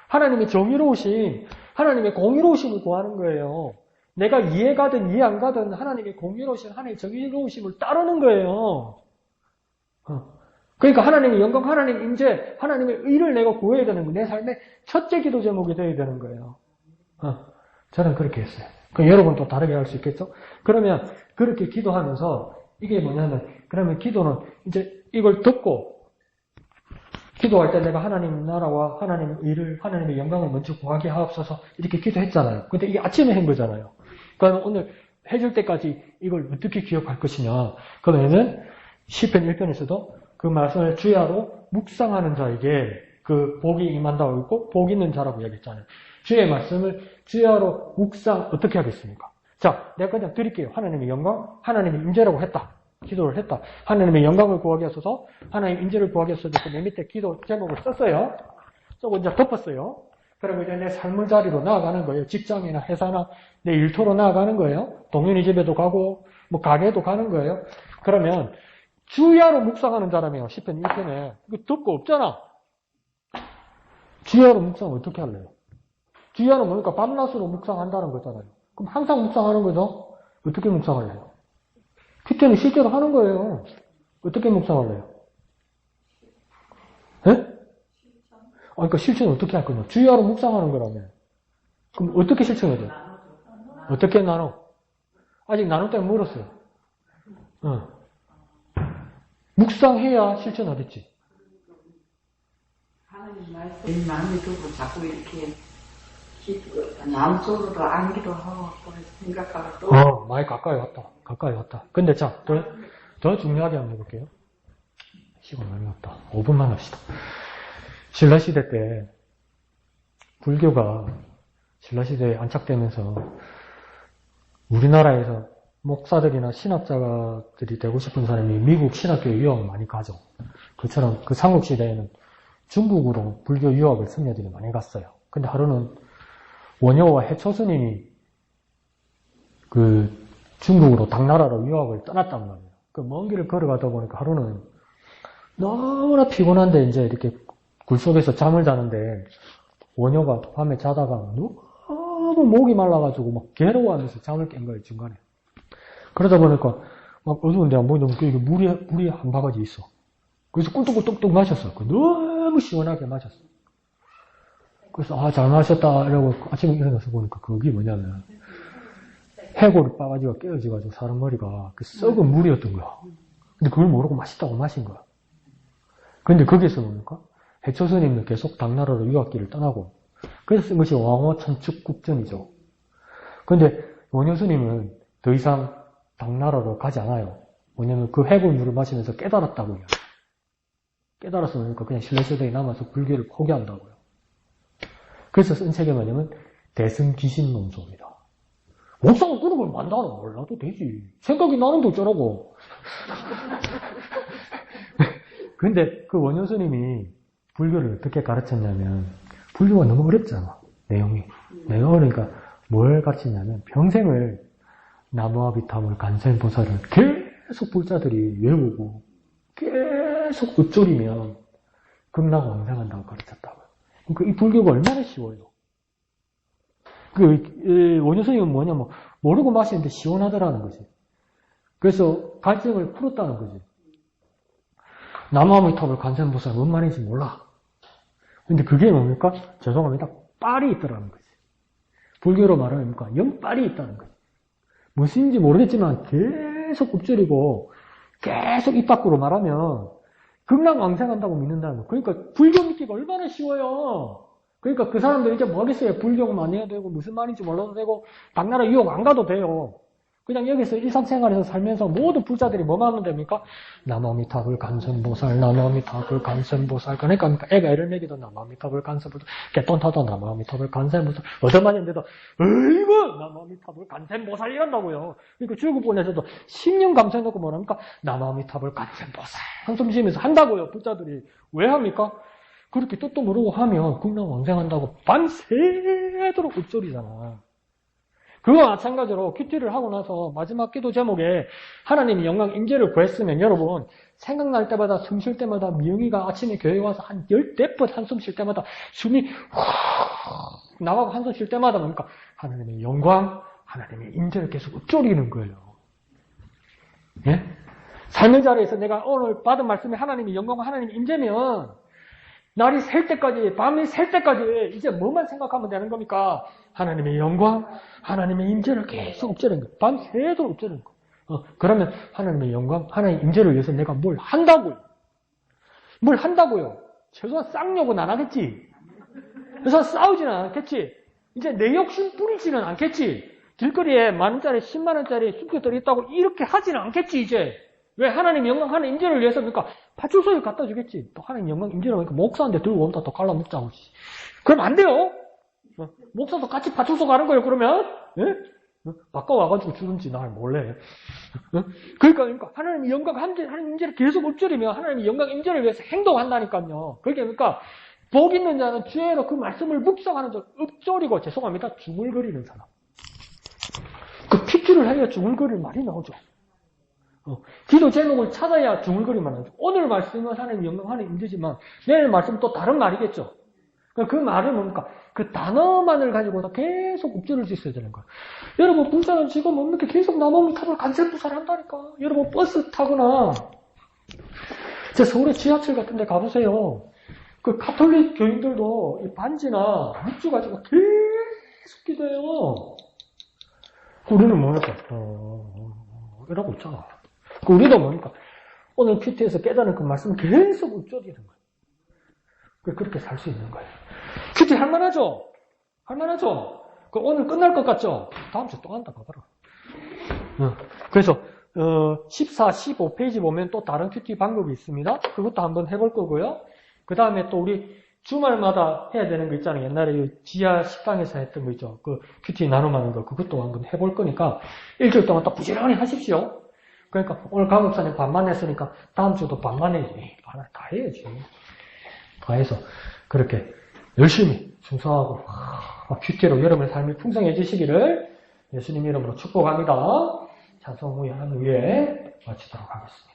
하나님의 정의로우심, 하나님의 공의로우심을 구하는 거예요. 내가 이해 가든 이해 안 가든 하나님의 공의로우심, 하나님의 정의로우심을 따르는 거예요. 그러니까 하나님의 영광, 하나님의 임재, 하나님의 의를 내가 구해야 되는 거예요. 내 삶의 첫째 기도 제목이 되어야 되는 거예요. 저는 그렇게 했어요. 여러분도 다르게 할 수 있겠죠? 그러면 그렇게 기도하면서 이게 뭐냐면, 그러면 기도는 이제 이걸 듣고 기도할 때 내가 하나님 나라와 하나님의 의를, 하나님의 영광을 먼저 구하게 하옵소서 이렇게 기도했잖아요. 근데 이게 아침에 한 거잖아요. 그러면 오늘 해줄 때까지 이걸 어떻게 기억할 것이냐. 그러면은 시편 1편에서도 그 말씀을 주야로 묵상하는 자에게 그 복이 임한다고 했고 복 있는 자라고 얘기했잖아요. 주의 말씀을 주야로 묵상 어떻게 하겠습니까? 자, 내가 그냥 드릴게요. 하나님의 영광, 하나님의 임재라고 했다. 기도를 했다. 하나님의 영광을 구하게 하소서, 하나님의 임재를 구하게 하소서 내 밑에 기도 제목을 썼어요. 쓰고 이제 덮었어요. 그리고 이제 내 삶의 자리로 나아가는 거예요. 직장이나 회사나 내 일터로 나아가는 거예요. 동현이 집에도 가고 뭐 가게도 가는 거예요. 그러면 주야로 묵상하는 자라며 시편 1편에 이거 듣고 없잖아. 주야로 묵상 어떻게 할래요? 주야는 뭡니까? 밤낮으로 묵상한다는 거잖아요. 그럼 항상 묵상하는 거죠? 어떻게 묵상할래요? 그때는 실제로 하는 거예요. 어떻게 묵상할래요? 예? 그러니까 실천은 어떻게 할 거냐? 주야로 묵상하는 거라면. 그럼 어떻게 실천해야 돼요? 어떻게 나눠? 아직 나눌 때는 멀었어요. 묵상해야 실천하겠지. 하나님 말씀 내 마음에 두고 자꾸 이렇게 마음속으로도 안기도 하고 또 생각하고 또 많이 가까이 왔다. 근데 자, 더 중요하게 한번 해볼게요. 시간 많이 갔다. 5분만 합시다. 신라시대 때, 불교가 신라시대에 안착되면서 우리나라에서 목사들이나 신학자들이 되고 싶은 사람이 미국 신학교에 유학을 많이 가죠. 그처럼 그 삼국시대에는 중국으로 불교 유학을 승려들이 많이 갔어요. 근데 하루는 원효와 해초 스님이 그 중국으로 당나라로 유학을 떠났단 말이에요. 그 먼 길을 걸어가다 보니까 하루는 너무나 피곤한데 이제 이렇게 굴속에서 잠을 자는데 원효가 밤에 자다가 너무 목이 말라가지고 막 괴로워하면서 잠을 깬 거예요, 중간에. 그러다 보니까 막 어두운데 안 보이는데 이게 물이 한 바가지 있어. 그래서 꿀떡꿀떡 마셨어. 너무 시원하게 마셨어. 그래서 잘 마셨다 이러고 아침에 일어나서 보니까 그게 뭐냐면 해골 바가지가 깨어져가지고 사람 머리가 그 썩은 물이었던 거야. 근데 그걸 모르고 맛있다고 마신 거야. 근데 거기에서 뭡니까? 해초 스님은 계속 당나라로 유학길을 떠나고 그래서 쓴 것이 왕어천축국전이죠. 근데 원효 스님은 더 이상 당나라로 가지 않아요. 왜냐면 그 해골 물을 마시면서 깨달았다고요. 깨달아서 그러니까 그냥 신라시대에 남아서 불교를 포기한다고요. 그래서 쓴 책이 뭐냐면 대승기신론소입니다. 목사가 그런 걸 만나는 몰라도 되지. 생각이 나는데 어쩌라고. 근데 그 원효 스님이 불교를 어떻게 가르쳤냐면 불교가 너무 어렵잖아. 내용이. 그러니까 뭘 가르치냐면 평생을 나무아비타물 간센보살을 계속 불자들이 외우고 계속 읊조리면 극락왕생한다고 가르쳤다고요. 그러니까 이 불교가 얼마나 쉬워요. 원효 스님은 뭐냐면 모르고 마시는데 시원하더라는 거지. 그래서 갈증을 풀었다는 거지. 나무아미타불 간센보살 뭔 말인지 몰라. 근데 그게 뭡니까? 죄송합니다. 빨이 있더라는 거지. 불교로 말하면 뭡니까? 영빨이 있다는 거지. 무엇인지 모르겠지만 계속 읊조리고 계속 입 밖으로 말하면 극락왕생한다고 믿는다는 거. 그러니까 불교 믿기가 얼마나 쉬워요. 그러니까 그 사람들 이제 뭐 하겠어요. 불교만 해야 되고 무슨 말인지 몰라도 되고 당나라 유학 안 가도 돼요. 그냥 여기서 일상생활에서 살면서 모든 불자들이 뭐만 하면 됩니까? 나무아미타불 간선보살, 나무아미타불 간선보살. 그러니까 애가 이런 얘기도 나무아미타불 간선보살, 개똥타도 나무아미타불 간선보살. 얻어만 했는데도 어이구 나무아미타불 간선보살 이런다고요. 그러니까 중국본에서도 10년 감사해놓고 뭐랍니까? 나무아미타불 간선보살. 한숨 쉬면서 한다고요. 불자들이. 왜 합니까? 그렇게 뜻도 모르고 하면 극락왕생한다고 밤새도록 읊조리잖아. 그거 마찬가지로 큐티를 하고 나서 마지막 기도 제목에 하나님이 영광 임재를 구했으면 여러분 생각날 때마다 숨 쉴 때마다 미영이가 아침에 교회에 와서 한 10대 한숨 쉴 때마다 숨이 훅 나가고 한숨 쉴 때마다 뭡니까? 하나님의 영광, 하나님의 임재를 계속 읊조리는 거예요. 예? 삶의 자리에서 내가 오늘 받은 말씀이 하나님의 영광, 하나님의 임재면 날이 셀 때까지, 밤이 셀 때까지 이제 뭐만 생각하면 되는 겁니까? 하나님의 영광, 하나님의 임재를 계속 읊조리는 거예요. 밤새도록 읊조리는 거예요. 그러면 하나님의 영광, 하나님의 임재를 위해서 내가 뭘 한다고요? 뭘 한다고요? 최소한 쌍욕은 안 하겠지? 최소한 싸우지는 않겠지? 이제 내 욕심 뿌리지는 않겠지? 길거리에 만원짜리, 10만원짜리 숲깃들이 있다고 이렇게 하지는 않겠지, 이제? 왜? 하나님 영광, 하나님 임재를 위해서, 그러니까, 파출소에 갖다 주겠지. 또 하나님 영광 임재를 하니까 목사한테 들고 온다, 또 갈라먹자고. 그럼 안 돼요? 목사도 같이 파출소 가는 거예요, 그러면? 예? 바꿔와가지고 주든지, 날 몰래. 그러니까, 하나님 영광, 하나님 임재를 계속 읊조리면 하나님 영광 임재를 위해서 행동한다니까요. 그게 그러니까, 복 있는 자는 주의로 그 말씀을 묵상하는 자, 읊조리고, 죄송합니다, 중얼거리는 사람. 그 핏줄을 해야 중얼거릴 말이 나오죠. 기도 제목을 찾아야 중얼거리만 하죠. 오늘 말씀은 하나님 영광, 하나님 임재지만 내일 말씀은 또 다른 말이겠죠. 그 말은 뭡니까? 그 단어만을 가지고 계속 읊조릴 수 있어야 되는 거예요. 여러분 불자는 지금 이렇게 계속 나무아미타불 간센보살 한다니까. 여러분 버스 타거나 제 서울의 지하철 같은 데 가보세요. 그 가톨릭 교인들도 이 반지나 묵주 가지고 계속 기도해요. 우리는 뭐니까? 이러고 있잖아. 우리도 뭐니까? 오늘 큐티에서 깨달은 그 말씀을 계속 읊조리는 거예요. 그렇게 살 수 있는 거예요. 큐티 할만하죠? 할만하죠? 오늘 끝날 것 같죠? 다음 주에 또 한다 봐봐라. 그래서 14, 15페이지 보면 또 다른 큐티 방법이 있습니다. 그것도 한번 해볼 거고요. 그 다음에 또 우리 주말마다 해야 되는 거 있잖아요. 옛날에 지하 식당에서 했던 거 있죠. 그 큐티 나눔하는 거 그것도 한번 해볼 거니까 일주일 동안 또 부지런히 하십시오. 그러니까 오늘 강목사님 반만 했으니까 다음 주도 반만 해야지. 다 해야지. 다 해서 그렇게 열심히 충성하고 큐티로 여러분의 삶이 풍성해지시기를 예수님 이름으로 축복합니다. 찬송 후에 하는 위에 마치도록 하겠습니다.